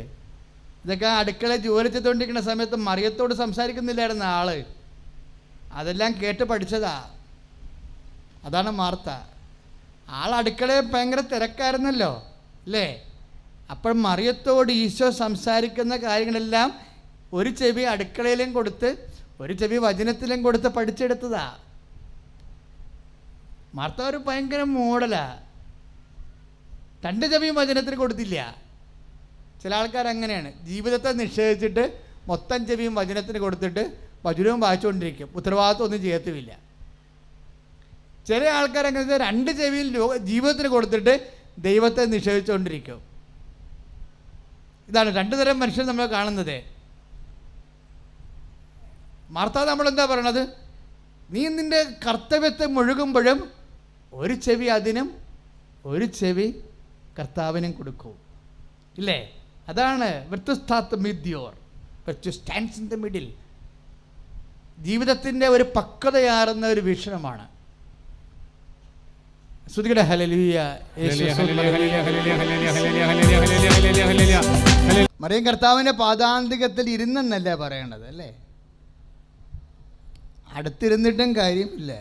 ഇതൊക്കെ അടുക്കള ജോലി ചെയ്തുകൊണ്ടിരിക്കുന്ന സമയത്ത് മറിയത്തോട് സംസാരിക്കുന്നില്ലായിരുന്ന ആള്. അതെല്ലാം കേട്ട് പഠിച്ചതാ. അതാണ് മാർത്ത. അടുക്കളയിൽ ഭയങ്കര തിരക്കായിരുന്നല്ലോ, അല്ലേ? അപ്പോൾ മറിയത്തോട് ഈശോ സംസാരിക്കുന്ന കാര്യങ്ങളെല്ലാം ഒരു ചെവി അടുക്കളയിലും കൊടുത്ത് ഒരു ചെവി വചനത്തിലും കൊടുത്ത് പഠിച്ചെടുത്തതാ. മാർത്ത ഒരു ഭയങ്കര മോഡലാ. 2 ചെവിയും വചനത്തിന് കൊടുത്തില്ല. ചില ആൾക്കാർ അങ്ങനെയാണ്. ജീവിതത്തെ നിഷേധിച്ചിട്ട് മൊത്തം ചെവിയും വചനത്തിന് കൊടുത്തിട്ട് വചനവും വായിച്ചുകൊണ്ടിരിക്കും, ഉത്തരവാദിത്വം ഒന്നും ചെയ്യത്തുമില്ല. ചില ആൾക്കാർ അങ്ങനെ 2 ചെവിയിൽ ജീവിതത്തിന് കൊടുത്തിട്ട് ദൈവത്തെ നിഷേധിച്ചുകൊണ്ടിരിക്കും. ഇതാണ് 2 തരം മനുഷ്യർ നമ്മൾ കാണുന്നത്. മാർത്ത നമ്മളെന്താ പറയണത്? നീ നിൻ്റെ കർത്തവ്യത്തെ മുഴുകുമ്പോഴും ഒരു ചെവി അതിനും ഒരു ചെവി കർത്താവിനും കൊടുക്കൂ, ഇല്ലേ? അതാണ് സ്റ്റാൻഡ്സ് ഇൻ ദ മിഡിൽ. ജീവിതത്തിൻ്റെ ഒരു പക്വതയാർന്ന ഒരു വീക്ഷണമാണ്. ശ്രുതികടെ ഹല്ലേലൂയ. മറിയം കർത്താവിൻ്റെ പാദാന്തികത്തിൽ ഇരുന്നെന്നല്ല പറയേണ്ടത് അല്ലേ? അടുത്തിരുന്നിട്ടും കാര്യമില്ല.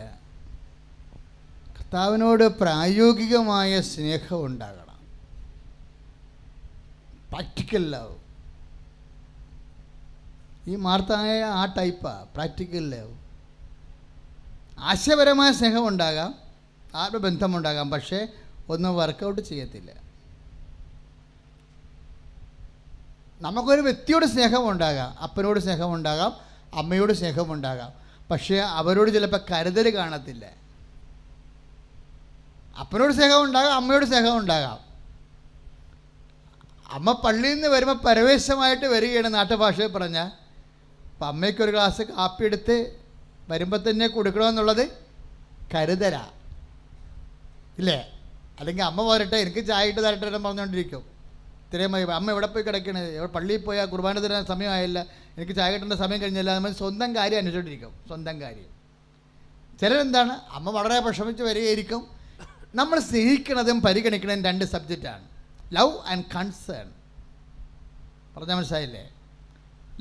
കർത്താവിനോട് പ്രായോഗികമായ സ്നേഹം ഉണ്ടാകണം. Practical love. ഈ മാർത്തായ ആ ടൈപ്പാണ്, പ്രാക്ടിക്കൽ ലവ്. ആശയപരമായ സ്നേഹം ഉണ്ടാകാം, ആത്മബന്ധമുണ്ടാകാം, പക്ഷേ ഒന്നും വർക്കൗട്ട് ചെയ്യത്തില്ല. നമുക്കൊരു വ്യക്തിയോട് സ്നേഹമുണ്ടാകാം, അപ്പനോട് സ്നേഹമുണ്ടാകാം, അമ്മയോട് സ്നേഹമുണ്ടാകാം, പക്ഷേ അവരോട് ചിലപ്പോൾ കരുതൽ കാണത്തില്ല. അപ്പനോട് സ്നേഹമുണ്ടാകാം, അമ്മയോട് സ്നേഹമുണ്ടാകാം. അമ്മ പള്ളിയിൽ നിന്ന് വരുമ്പോൾ പരവേശമായിട്ട് വരികയാണ് നാട്ടുഭാഷയിൽ പറഞ്ഞാൽ. അപ്പം അമ്മയ്ക്കൊരു ഗ്ലാസ് കാപ്പി എടുത്ത് വരുമ്പോൾ തന്നെ കൊടുക്കണമെന്നുള്ളത് കരുതലാ ഇല്ലേ? അല്ലെങ്കിൽ അമ്മ പോരട്ടെ, എനിക്ക് ചായ ഇട്ട് തരട്ടെ എന്ന് പറഞ്ഞുകൊണ്ടിരിക്കും. ഇത്രയും അമ്മ എവിടെ പോയി കിടക്കണേ, എവിടെ പള്ളിയിൽ പോയാൽ കുർബാന തരാൻ സമയമായില്ല, എനിക്ക് ചായ കിട്ടേണ്ട സമയം കഴിഞ്ഞില്ല, നമ്മൾ സ്വന്തം കാര്യം അന്വേഷിച്ചുകൊണ്ടിരിക്കും. സ്വന്തം കാര്യം. ചിലരെന്താണ്, അമ്മ വളരെ വിഷമിച്ച് വരികയായിരിക്കും. നമ്മൾ സ്നേഹിക്കുന്നതും പരിഗണിക്കുന്നതും രണ്ട് സബ്ജക്റ്റാണ്, ലവ് ആൻഡ് കൺസേൺ. പറഞ്ഞാൽ മനസ്സിലായില്ലേ?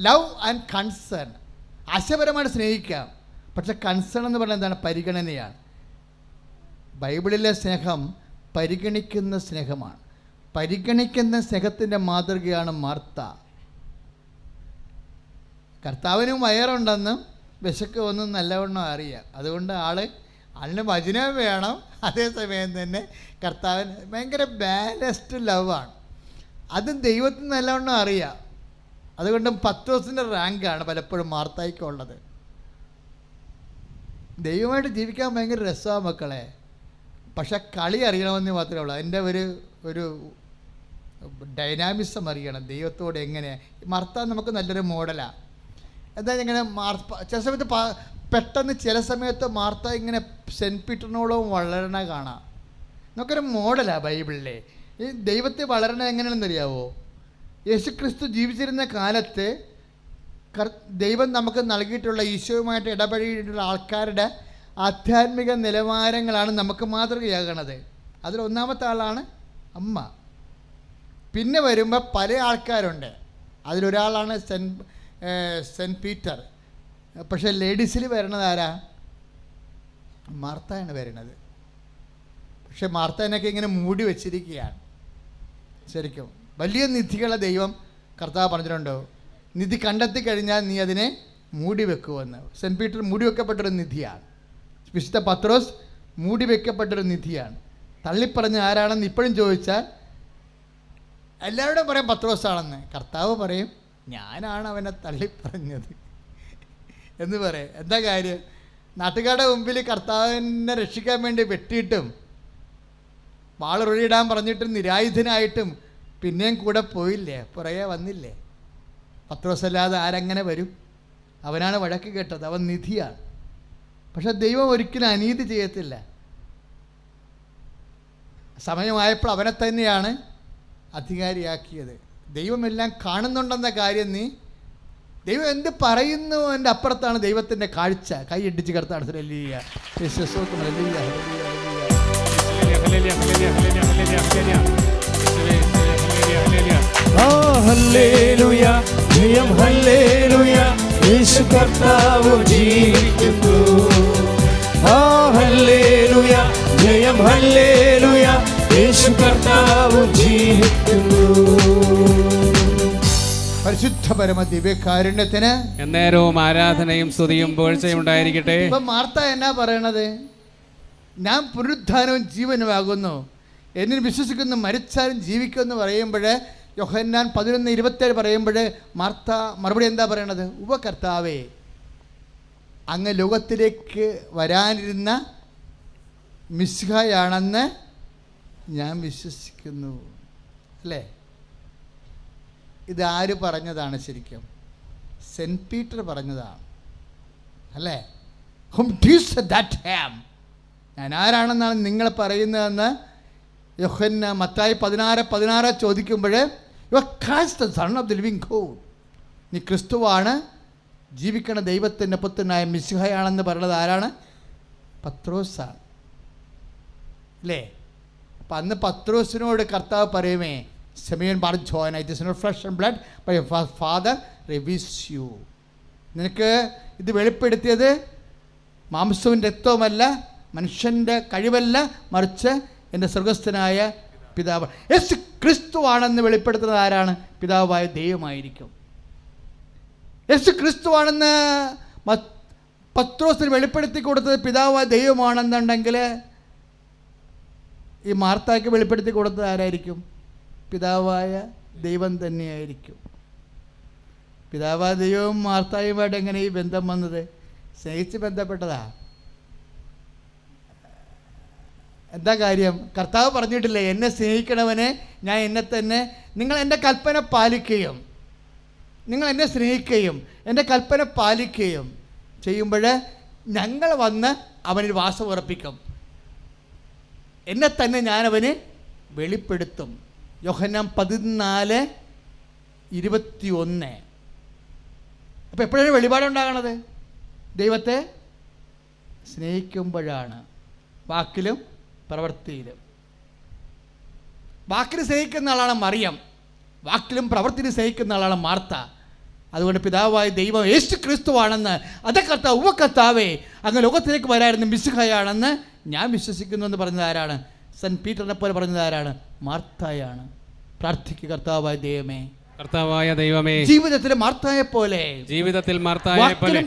Love and concern. ആശയപരമായിട്ട് സ്നേഹിക്കാം, പക്ഷെ കൺസേൺ എന്ന് പറഞ്ഞാൽ എന്താണ്? പരിഗണനയാണ്. ബൈബിളിലെ സ്നേഹം പരിഗണിക്കുന്ന സ്നേഹമാണ്. പരിഗണിക്കുന്ന സ്നേഹത്തിൻ്റെ മാതൃകയാണ് മാർത്ത. കർത്താവിനും വയറുണ്ടെന്നും വിശക്കുമെന്നും നല്ലവണ്ണം അറിയാം. അതുകൊണ്ട് ആളിന് വചനം വേണം, അതേസമയം തന്നെ കർത്താവിന് ഭയങ്കര ബാലൻസ്ഡ് ലവാണ്. അതും ദൈവത്തിന് നല്ലവണ്ണം അറിയാം. അതുകൊണ്ട് പത്രോസിൻ്റെ റാങ്കാണ് പലപ്പോഴും മാർത്തായിക്കുള്ളത്. ദൈവമായിട്ട് ജീവിക്കാൻ ഭയങ്കര രസമാണ് മക്കളെ, പക്ഷെ കളി അറിയണമെന്ന് മാത്രമേ ഉള്ളൂ. അതിൻ്റെ ഒരു ഡൈനാമിസം അറിയണം ദൈവത്തോട് എങ്ങനെ. മാർത്ത നമുക്ക് നല്ലൊരു മോഡലാണ്. എന്താ ഇങ്ങനെ ചില സമയത്ത് പെട്ടെന്ന് ചില സമയത്ത് മാർത്ത ഇങ്ങനെ സെൻറ്റ് പീറ്ററിനോളം വളരണ കാണാം. നമുക്കൊരു മോഡലാണ് ബൈബിളിലെ. ഈ ദൈവത്തെ വളരണ എങ്ങനെയാണെന്ന് അറിയാവോ? യേശുക്രിസ്തു ജീവിച്ചിരുന്ന കാലത്ത് ദൈവം നമുക്ക് നൽകിയിട്ടുള്ള ഈശോയുമായിട്ട് ഇടപഴകിയിട്ടുള്ള ആൾക്കാരുടെ ആധ്യാത്മിക നിലവാരങ്ങളാണ് നമുക്ക് മാതൃകയാകണത്. അതിലൊന്നാമത്തെ ആളാണ് അമ്മ. പിന്നെ വരുമ്പോൾ പല ആൾക്കാരുണ്ട്. അതിലൊരാളാണ് സെൻറ്റ് പീറ്റർ. പക്ഷേ ലേഡീസിൽ വരണത് ആരാ? മാർത്തയാണ് വരുന്നത്. പക്ഷെ മാർത്തനൊക്കെ ഇങ്ങനെ മൂടി വച്ചിരിക്കുകയാണ്. ശരിക്കും വലിയ നിധികളെ ദൈവം കർത്താവ് പറഞ്ഞിട്ടുണ്ടോ? നിധി കണ്ടെത്തി കഴിഞ്ഞാൽ നീ അതിനെ മൂടി വെക്കുമെന്ന്. സെൻറ്റ് പീറ്റർ മൂടി വെക്കപ്പെട്ടൊരു നിധിയാണ്. വിശുദ്ധ പത്രോസ് മൂടി വെക്കപ്പെട്ടൊരു നിധിയാണ്. തള്ളിപ്പറഞ്ഞ ആരാണെന്ന് ഇപ്പോഴും ചോദിച്ചാൽ എല്ലാവരോടും പറയും പത്രോസാണെന്ന്. കർത്താവ് പറയും ഞാനാണ് അവനെ തള്ളിപ്പറഞ്ഞത് എന്ന് പറയും. എന്താ കാര്യം? നാട്ടുകാരുടെ മുമ്പിൽ കർത്താവിനെ രക്ഷിക്കാൻ വേണ്ടി വെട്ടിയിട്ടും വാളൊഴിയിടാൻ പറഞ്ഞിട്ടും നിരായുധനായിട്ടും പിന്നെയും കൂടെ പോയില്ലേ, പുറകെ വന്നില്ലേ? പത്രോസല്ലാതെ ആരങ്ങനെ വരും? അവനാണ് വഴക്ക് കേട്ടത്, അവൻ നിധിയാണ്. പക്ഷെ ദൈവം ഒരിക്കലും അനീതി ചെയ്യത്തില്ല. സമയമായപ്പോൾ അവനെ തന്നെയാണ് അധികാരിയാക്കിയത്. ദൈവമെല്ലാം കാണുന്നുണ്ടെന്ന കാര്യം ദൈവം എന്ത് പറയുന്നു എൻ്റെ അപ്പുറത്താണ് ദൈവത്തിൻ്റെ കാഴ്ച. കൈ ഇടിച്ച് കർത്താൻ ജയം ഹല്ലേലൂയ, യേശു കർത്താവ് ജീവിക്കുന്നു. ഹല്ലേലൂയ, ജയം ഹല്ലേലൂയ, യേശു കർത്താവ് ജീവിക്കുന്നു. പരിശുദ്ധ പരമ ദിവ്യകാരുണ്യത്തിന് എന്നേരവും ആരാധനയും സ്തുതിയും പുകഴ്ചയും ഉണ്ടായിരിക്കട്ടെ. ഇപ്പം മാർത്ത എന്നാ പറയണത്? ഞാൻ പുനരുത്ഥാനവും ജീവനുമാകുന്നു, എന്നിൽ വിശ്വസിക്കുന്ന മരിച്ചാലും ജീവിക്കുമെന്ന് പറയുമ്പോൾ യോഹന്നാൻ 11:27 പറയുമ്പോൾ മാർത്ത മറുപടി എന്താ പറയണത്? ഉപകർത്താവേ, അങ്ങ് ലോകത്തിലേക്ക് വരാനിരുന്ന മിശിഹായാണെന്ന് ഞാൻ വിശ്വസിക്കുന്നു. അല്ലേ? ഇതാര് പറഞ്ഞതാണ്? ശരിക്കും സെൻറ്റ് പീറ്റർ പറഞ്ഞതാണ് അല്ലേ? ഞാൻ ആരാണെന്നാണ് നിങ്ങൾ പറയുന്നതെന്ന് മത്തായി 16:16 ചോദിക്കുമ്പോൾ you are Christ the son of the living God, നീ ക്രിസ്തുവാണ്, ജീവിക്കണ ദൈവത്തിൻ്റെ പുത്രനായ മിശിഹയാണെന്ന് പറയുന്നത് ആരാണ്? പത്രോസാണ്. അല്ലേ? അപ്പം അന്ന് പത്രോസിനോട് കർത്താവ് പറയുമേ, Simeon bar Jona, it is not flesh and blood but father reveals you. നിനക്ക് ഇത് വെളിപ്പെടുത്തിയത് മാംസവും രക്തവുമല്ല, മനുഷ്യൻ്റെ കഴിവല്ല, മറിച്ച് എൻ്റെ സ്വർഗസ്ഥനായ പിതാവ്. യേശു ക്രിസ്തുവാണെന്ന് വെളിപ്പെടുത്തുന്നത് ആരാണ്? പിതാവായ ദൈവമായിരിക്കും. യേശു ക്രിസ്തുവാണെന്ന് പത്രോസിന് വെളിപ്പെടുത്തി കൊടുത്തത് പിതാവായ ദൈവമാണെന്നുണ്ടെങ്കിൽ ഈ മാർത്തായ്ക്ക് വെളിപ്പെടുത്തി കൊടുത്തത് ആരായിരിക്കും? പിതാവായ ദൈവം തന്നെയായിരിക്കും. പിതാവായ ദൈവവും മാർത്തായുമായിട്ട് എങ്ങനെ ഈ ബന്ധം വന്നത്? സ്നേഹിച്ച് ബന്ധപ്പെട്ടതാ. എന്താ കാര്യം? കർത്താവ് പറഞ്ഞിട്ടില്ലേ, എന്നെ സ്നേഹിക്കണവനെ ഞാൻ എന്നെ തന്നെ, നിങ്ങൾ എൻ്റെ കൽപ്പന പാലിക്കുകയും നിങ്ങൾ എന്നെ സ്നേഹിക്കുകയും എൻ്റെ കൽപ്പന പാലിക്കുകയും ചെയ്യുമ്പോൾ ഞങ്ങൾ വന്ന് അവനിൽ വാസം ഉറപ്പിക്കും, എന്നെ തന്നെ ഞാനവന് വെളിപ്പെടുത്തും. യോഹന്നാൻ 14:21. അപ്പോൾ എപ്പോഴാണ് വെളിപാടുണ്ടാകണത്? ദൈവത്തെ സ്നേഹിക്കുമ്പോഴാണ്, വാക്കിലും പ്രവൃത്തിയിലും. വാക്കിൽ സ്നേഹിക്കുന്ന ആളാണ് മറിയം, വാക്കിലും പ്രവൃത്തിയിലും സ്നേഹിക്കുന്ന ആളാണ് മാർത്ത. അതുകൊണ്ട് പിതാവായ ദൈവം യേശു ക്രിസ്തുവാണെന്ന്, അതേ കർത്താവ്, കർത്താവേ അങ്ങ് ലോകത്തിലേക്ക് വരായിരുന്നു മിശിഹായാണെന്ന് ഞാൻ വിശ്വസിക്കുന്നു എന്ന് പറഞ്ഞത് ആരാണ്? സെൻറ്റ് പീറ്ററിനെ പോലെ പറഞ്ഞത് ആരാണ്? മാർത്തായാണ്. പ്രാർത്ഥിക്കുക, കർത്താവായ ദൈവമേ, കർത്താവായ ദൈവമേ, ജീവിതത്തിൽ മാർത്തായെ പോലെ, ജീവിതത്തിൽ മാർത്തായെ പോലെ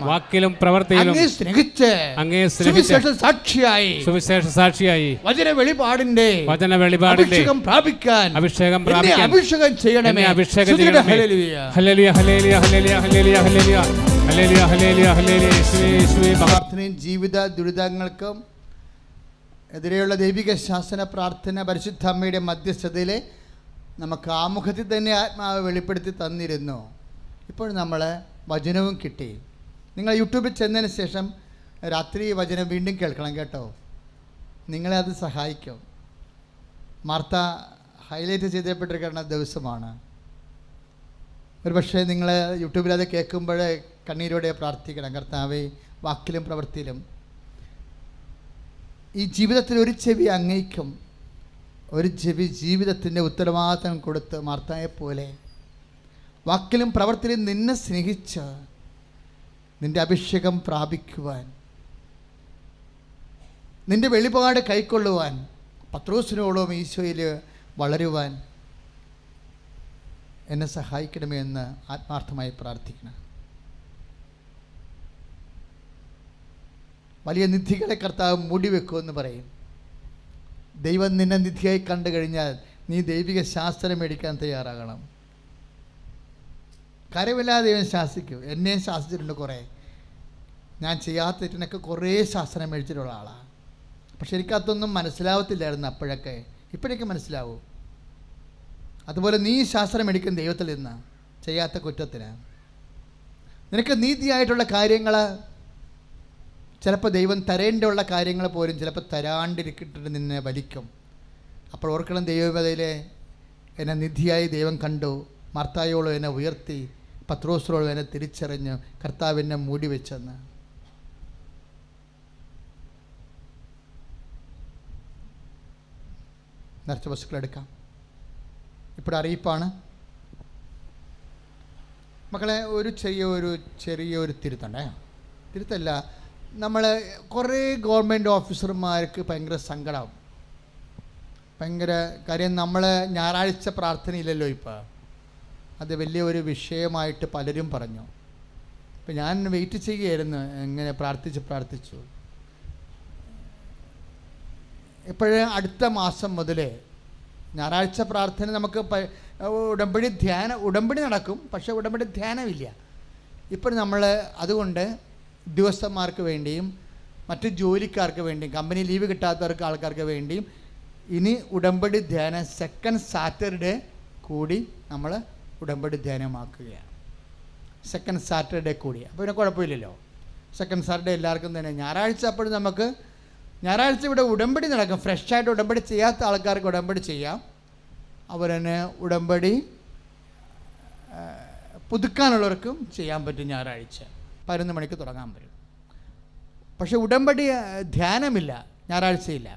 വാക്കിലും പ്രവൃത്തിയിലും അങ്ങേ സ്നേഹിച്ച് സുവിശേഷ സാക്ഷിയായി വചന വെളിപാടിന്റെ അഭിഷേകം പ്രാപിക്കാൻ അഭിഷേകം ചെയ്യണമേ. ഹല്ലേലൂയ, ഹല്ലേലൂയ, ഹല്ലേലൂയ, ഹല്ലേലൂയ, ഹല്ലേലൂയ, ഹല്ലേലൂയ, ഹല്ലേലൂയ, ഹല്ലേലൂയ. പ്രാർത്ഥനയും ജീവിത ദുരിതങ്ങൾക്കും എതിരെയുള്ള ദൈവിക ശാസന പ്രാർത്ഥന പരിശുദ്ധ അമ്മയുടെ മധ്യസ്ഥതയിൽ നമുക്ക് ആമുഖത്തിൽ തന്നെ ആത്മാവ് വെളിപ്പെടുത്തി തന്നിരുന്നു. ഇപ്പോൾ നമ്മൾ വചനവും കിട്ടി. നിങ്ങൾ യൂട്യൂബിൽ ചെന്നതിന് ശേഷം രാത്രി വചനം വീണ്ടും കേൾക്കണം കേട്ടോ, നിങ്ങളെ അത് സഹായിക്കും. മാർത്ത ഹൈലൈറ്റ് ചെയ്യപ്പെട്ടിരിക്കുന്ന ദിവസമാണ്. ഒരു പക്ഷേ നിങ്ങൾ യൂട്യൂബിൽ അത് കേൾക്കുമ്പോൾ കണ്ണീരോടെ പ്രാർത്ഥിക്കണം, കർത്താവേ വാക്കിലും പ്രവൃത്തിയിലും ഈ ജീവിതത്തിൽ ഒരു ചെവി അങ്ങേക്കും, ഒരു ചെവി ജീവിതത്തിൻ്റെ ഉത്തരവാദിത്തം കൊടുത്ത് മാർത്തായെപ്പോലെ വാക്കിലും പ്രവൃത്തിയിലും നിന്നെ സ്നേഹിച്ച് നിൻ്റെ അഭിഷേകം പ്രാപിക്കുവാൻ, നിൻ്റെ വെളിപാട് കൈക്കൊള്ളുവാൻ, പത്രോസിനോളം ഈശോയിൽ വളരുവാൻ എന്നെ സഹായിക്കണമേ എന്ന് ആത്മാർത്ഥമായി പ്രാർത്ഥിക്കണം. വലിയ നിധികളെ കർത്താവ് മൂടിവെക്കുമെന്ന് പറയും. ദൈവം നിന്നെ നിധിയായി കണ്ടു കഴിഞ്ഞാൽ നീ ദൈവിക ശാസ്ത്രം മേടിക്കാൻ തയ്യാറാകണം. കാര്യമില്ലാതെ ദൈവം ശാസിക്കും. എന്നെയും ശാസിച്ചിട്ടുണ്ട് കുറേ. ഞാൻ ചെയ്യാത്ത തെറ്റിനൊക്കെ കുറേ ശാസ്ത്രം മേടിച്ചിട്ടുള്ള ആളാണ്. പക്ഷെ എനിക്കതൊന്നും മനസ്സിലാവത്തില്ലായിരുന്നു അപ്പോഴൊക്കെ. ഇപ്പോഴൊക്കെ മനസ്സിലാവും. അതുപോലെ നീ ശാസ്ത്രം മേടിക്കും ദൈവത്തിൽ നിന്ന് ചെയ്യാത്ത കുറ്റത്തിന്. നിനക്ക് നീതിയായിട്ടുള്ള കാര്യങ്ങൾ ചിലപ്പോൾ ദൈവം തരേണ്ടുള്ള കാര്യങ്ങൾ പോലും ചിലപ്പോൾ തരാണ്ടിരിക്കിട്ട് നിന്നെ വലിക്കും. അപ്പോൾ ഓർക്കണം, ദൈവവേദയിലെ എന്നെ നിധിയായി ദൈവം കണ്ടു, മാർത്തായോളം എന്നെ ഉയർത്തി, പത്രോസിനോളം എന്നെ തിരിച്ചറിഞ്ഞു, കർത്താവിനെ മൂടി വെച്ചെന്ന്. നിറച്ച വസ്തുക്കളെടുക്കാം. ഇപ്പോൾ അറിയിപ്പാണ് മക്കളെ. ഒരു ചെറിയൊരു തിരുത്തണ്ടേ, തിരുത്തല്ല, നമ്മൾ കുറേ ഗവൺമെൻറ് ഓഫീസർമാർക്ക് ഭയങ്കര സങ്കടം, ഭയങ്കര കാര്യം. നമ്മൾ ഞായറാഴ്ച പ്രാർത്ഥനയില്ലല്ലോ ഇപ്പോൾ, അത് വലിയൊരു വിഷയമായിട്ട് പലരും പറഞ്ഞു. ഇപ്പം ഞാൻ വെയിറ്റ് ചെയ്യുകയായിരുന്നു, എങ്ങനെ പ്രാർത്ഥിച്ചു. ഇപ്പോഴേ അടുത്ത മാസം മുതൽ ഞായറാഴ്ച പ്രാർത്ഥന നമുക്ക് ഉടമ്പടി നടക്കും, പക്ഷേ ഉടമ്പടി ധ്യാനമില്ല. ഇപ്പോൾ നമ്മൾ അതുകൊണ്ട് ഉദ്യോഗസ്ഥന്മാർക്ക് വേണ്ടിയും മറ്റ് ജോലിക്കാർക്ക് വേണ്ടിയും കമ്പനി ലീവ് കിട്ടാത്തവർക്ക് ആൾക്കാർക്ക് വേണ്ടിയും ഇനി ഉടമ്പടി ധ്യാനം സെക്കൻഡ് സാറ്റർഡേ കൂടി നമ്മൾ ഉടമ്പടി ധ്യാനമാക്കുകയാണ്. സെക്കൻഡ് സാറ്റർഡേ കൂടി. അപ്പോൾ പിന്നെ കുഴപ്പമില്ലല്ലോ. സെക്കൻഡ് സാറ്റർഡേ എല്ലാവർക്കും തന്നെ. ഞായറാഴ്ച അപ്പോഴും നമുക്ക് ഞായറാഴ്ച ഇവിടെ ഉടമ്പടി നടക്കും. ഫ്രഷായിട്ട് ഉടമ്പടി ചെയ്യാത്ത ആൾക്കാർക്ക് ഉടമ്പടി ചെയ്യാം. അവരെന്നെ ഉടമ്പടി പുതുക്കാനുള്ളവർക്കും ചെയ്യാൻ പറ്റും. ഞായറാഴ്ച 11 മണിക്ക് തുടങ്ങാൻ പറ്റും. പക്ഷേ ഉടമ്പടി ധ്യാനമില്ല, ഞായറാഴ്ചയില്ല.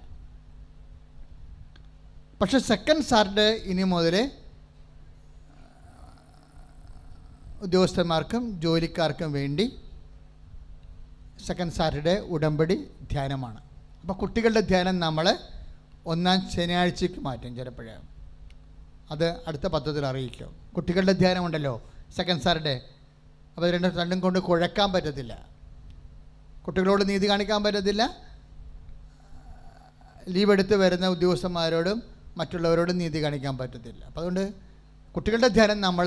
പക്ഷെ സെക്കൻഡ് സാറ്റർഡേ ഇനി മുതൽ ഉദ്യോഗസ്ഥന്മാർക്കും ജോലിക്കാർക്കും വേണ്ടി സെക്കൻഡ് സാറ്റർഡേ ഉടമ്പടി ധ്യാനമാണ്. അപ്പോൾ കുട്ടികളുടെ ധ്യാനം നമ്മൾ 1-ാം ശനിയാഴ്ചയ്ക്ക് മാറ്റും. ചിലപ്പോഴേ അത് അടുത്ത പദ്ധതിയിൽ അറിയിക്കും. കുട്ടികളുടെ ധ്യാനം ഉണ്ടല്ലോ സെക്കൻഡ് സാറ്റർഡേ, അപ്പോൾ രണ്ടും കൊണ്ട് കുഴക്കാൻ പറ്റത്തില്ല. കുട്ടികളോട് നീതി കാണിക്കാൻ പറ്റത്തില്ല, ലീവ് എടുത്ത് വരുന്ന ഉദ്യോഗസ്ഥന്മാരോടും മറ്റുള്ളവരോടും നീതി കാണിക്കാൻ പറ്റത്തില്ല. അപ്പോൾ അതുകൊണ്ട് കുട്ടികളുടെ ധ്യാനം നമ്മൾ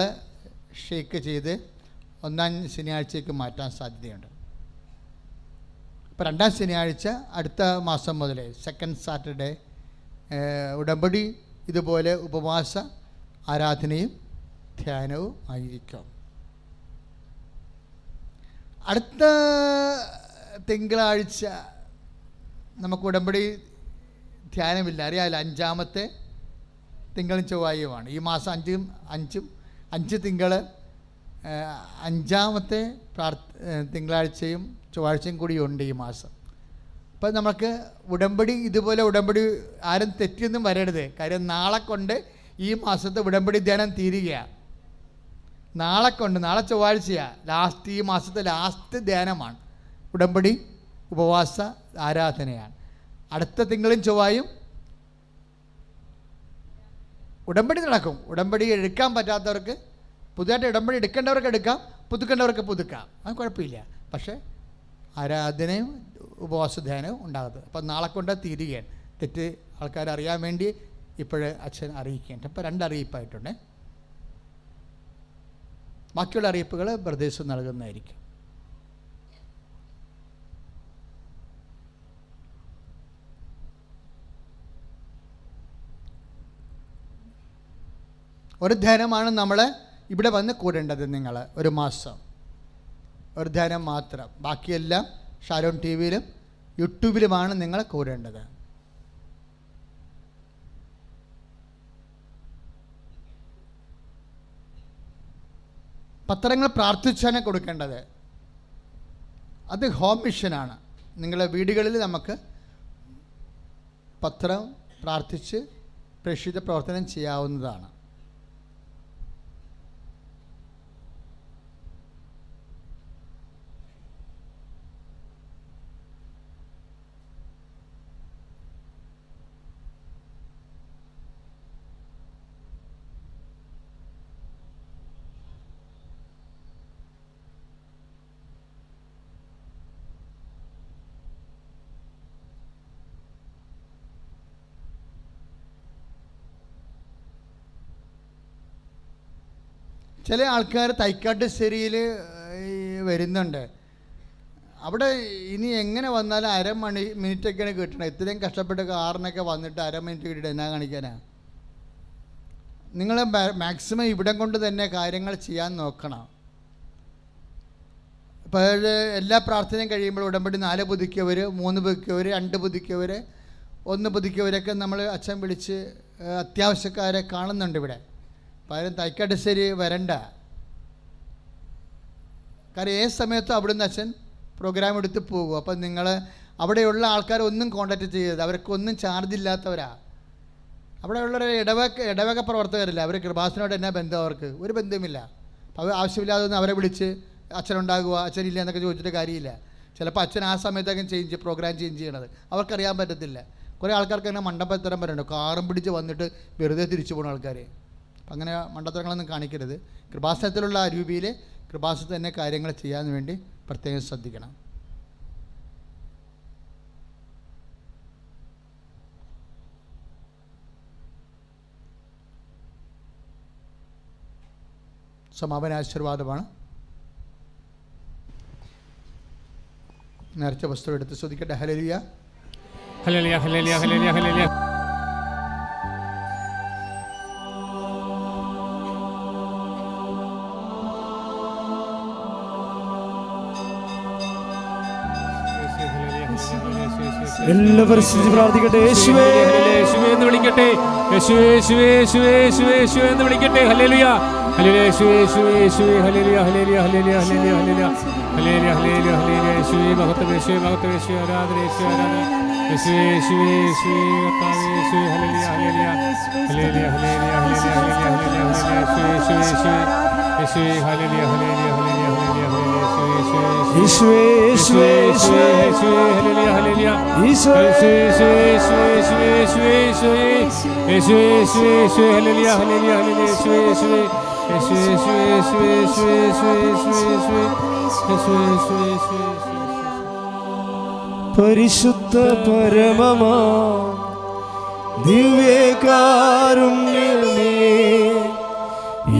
ഷേക്ക് ചെയ്ത് 1-ാം ശനിയാഴ്ചയ്ക്ക് മാറ്റാൻ സാധ്യതയുണ്ട്. ഇപ്പോൾ 2-ാം ശനിയാഴ്ച അടുത്ത മാസം മുതൽ സെക്കൻഡ് സാറ്റർഡേ ഉടമ്പടി ഇതുപോലെ ഉപവാസ ആരാധനയും ധ്യാനവും ആയിരിക്കും. അടുത്ത തിങ്കളാഴ്ച നമുക്ക് ഉടമ്പടി ധ്യാനമില്ല, അറിയാമല്ലോ. 5-ാമത്തെ തിങ്കളും ചൊവ്വായുമാണ്. ഈ മാസം 5 തിങ്കൾ 5-ാമത്തെ തിങ്കളാഴ്ചയും ചൊവ്വാഴ്ചയും കൂടിയുണ്ട് ഈ മാസം. അപ്പോൾ നമുക്ക് ഉടമ്പടി ഇതുപോലെ ഉടമ്പടി ആരും തെറ്റിയൊന്നും വരരുത്. കാര്യം നാളെ കൊണ്ട് ഈ മാസത്തെ ഉടമ്പടി ധ്യാനം തീരുകയാണ്. നാളെ ചൊവ്വാഴ്ചയാണ് ഈ മാസത്തെ ലാസ്റ്റ് ധ്യാനമാണ്. ഉടമ്പടി ഉപവാസ ആരാധനയാണ്. അടുത്ത തിങ്കളും ചൊവ്വായും ഉടമ്പടി നടക്കും. ഉടമ്പടി എടുക്കാൻ പറ്റാത്തവർക്ക്, പുതുതായിട്ട് ഉടമ്പടി എടുക്കേണ്ടവർക്ക് എടുക്കാം, പുതുക്കേണ്ടവർക്ക് പുതുക്കാം, അത് കുഴപ്പമില്ല. പക്ഷേ ആരാധനയും ഉപവാസ ധ്യാനവും ഉണ്ടാകുന്നത്. അപ്പം നാളെ കൊണ്ട് തീരുകയാണ്. തെറ്റ് ആൾക്കാർ അറിയാൻ വേണ്ടി ഇപ്പോഴേ അച്ഛൻ അറിയിക്കേണ്ട. അപ്പോൾ 2 അറിയിപ്പായിട്ടുണ്ട്. ബാക്കിയുള്ള അറിയിപ്പുകൾ ബ്രദേഴ്സ് നൽകുന്നതായിരിക്കും. ഒരു ധ്യാനമാണ് നമ്മൾ ഇവിടെ വന്ന് കൂടേണ്ടത്. നിങ്ങൾ ഒരു മാസം ഒരു ധ്യാനം മാത്രം, ബാക്കിയെല്ലാം ഷാലോൺ ടി വിയിലും യൂട്യൂബിലുമാണ് നിങ്ങൾ കൂടേണ്ടത്. പത്രങ്ങൾ പ്രാർത്ഥിച്ചാണ് കൊടുക്കേണ്ടത്. അത് ഹോം മിഷനാണ്. നിങ്ങളുടെ വീടുകളിൽ നമുക്ക് പത്രം പ്രാർത്ഥിച്ച് പ്രേക്ഷിത പ്രവർത്തനം ചെയ്യാവുന്നതാണ്. ചില ആൾക്കാർ തൈക്കാട്ടുശ്ശേരിയിൽ വരുന്നുണ്ട്. അവിടെ ഇനി എങ്ങനെ വന്നാലും മിനിറ്റൊക്കെയാണ് കിട്ടണം. ഇത്രയും കഷ്ടപ്പെട്ട് കാറിനൊക്കെ വന്നിട്ട് മിനിറ്റ് കിട്ടിയിട്ട് എന്നാ കാണിക്കാനാണ്? നിങ്ങൾ മാക്സിമം ഇവിടം കൊണ്ട് തന്നെ കാര്യങ്ങൾ ചെയ്യാൻ നോക്കണം. ഇപ്പോൾ എല്ലാ പ്രാർത്ഥനയും കഴിയുമ്പോൾ ഉടമ്പടി 4 പുതുക്കിയവർ, 3 പുതുക്കിയവർ, 2 പുതുക്കിയവർ, 1 പുതുക്കിയവരൊക്കെ നമ്മൾ അച്ഛൻ വിളിച്ച് അത്യാവശ്യക്കാരെ കാണുന്നുണ്ട് ഇവിടെ. പകരം തൈക്കാട്ടുശ്ശേരി വരണ്ട. കാര്യം ഏത് സമയത്തും അവിടുന്ന് അച്ഛൻ പ്രോഗ്രാം എടുത്ത് പോകും. അപ്പം നിങ്ങൾ അവിടെയുള്ള ആൾക്കാരെ ഒന്നും കോൺടാക്റ്റ് ചെയ്യരുത്. അവർക്കൊന്നും ചാർജ് ഇല്ലാത്തവരാണ്. അവിടെയുള്ളൊരു ഇടവക പ്രവർത്തകരില്ല. അവർ കൃപാസനോട് എന്നാ ബന്ധം? അവർക്ക് ഒരു ബന്ധവുമില്ല. അപ്പോൾ ആവശ്യമില്ലാതെ ഒന്ന് അവരെ വിളിച്ച് അച്ഛനുണ്ടാകുക, അച്ഛനില്ല എന്നൊക്കെ ചോദിച്ചിട്ട് കാര്യമില്ല. ചിലപ്പോൾ അച്ഛൻ ആ സമയത്തൊക്കെ പ്രോഗ്രാം ചേഞ്ച് ചെയ്യണത് അവർക്കറിയാൻ പറ്റത്തില്ല. കുറേ ആൾക്കാർക്ക് തന്നെ മണ്ടപ്പത്തരം പറയുന്നുണ്ട്. കാറും പിടിച്ച് വന്നിട്ട് വെറുതെ തിരിച്ചു പോകുന്ന ആൾക്കാർ. അങ്ങനെ മണ്ടത്തരങ്ങളൊന്നും കാണിക്കരുത്. കൃപാസനത്തിലുള്ള രൂപയിൽ കൃപാസനത്തിൽ തന്നെ കാര്യങ്ങൾ ചെയ്യാൻ വേണ്ടി പ്രത്യേകം ശ്രദ്ധിക്കണം. സമാപനാശീർവാദമാണ്. നേർച്ച വസ്തു എടുത്ത് ശ്രദ്ധിക്കട്ടെ. ഹല്ലേലൂയ, ഹല്ലേലൂയ, ഹല്ലേലൂയ, ഹല്ലേലൂയ, ഹല്ലേലൂയ. എല്ലാവരും പ്രാർത്ഥിക്കട്ടെ. യേശുവേ യേശുവേ എന്ന് വിളിക്കട്ടെ. യേശുവേ യേശുവേ യേശുവേ യേശുവേ യേശുവേ എന്ന് വിളിക്കട്ടെ. ഹല്ലേലൂയ, ഹല്ലേലൂയ, യേശുവേ യേശുവേ യേശുവേ, ഹല്ലേലൂയ, ഹല്ലേലൂയ, ഹല്ലേലൂയ, ഹല്ലേലൂയ, ഹല്ലേലൂയ, ഹല്ലേലൂയ, ഹല്ലേലൂയ, ഹല്ലേലൂയ. യേശുവേ മഹത്വം, യേശുവേ മഹത്വം, യേശുവേ ആരാധന, യേശുവേ ആരാധന, യേശുവേ യേശുവേ യേശുവേ കർത്താവേ, യേശുവേ ഹല്ലേലൂയ, ഹല്ലേലൂയ. പരിശുദ്ധ പരമമാ ദിവ്യകാരുണ്യമേ,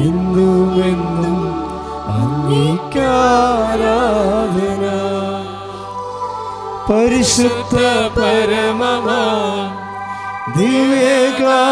എന്നുമെന്നും അങ്ങേക്കാരാധന. പരിശുദ്ധ പരമമാ ദിവ്യകാരുണ്യമേ,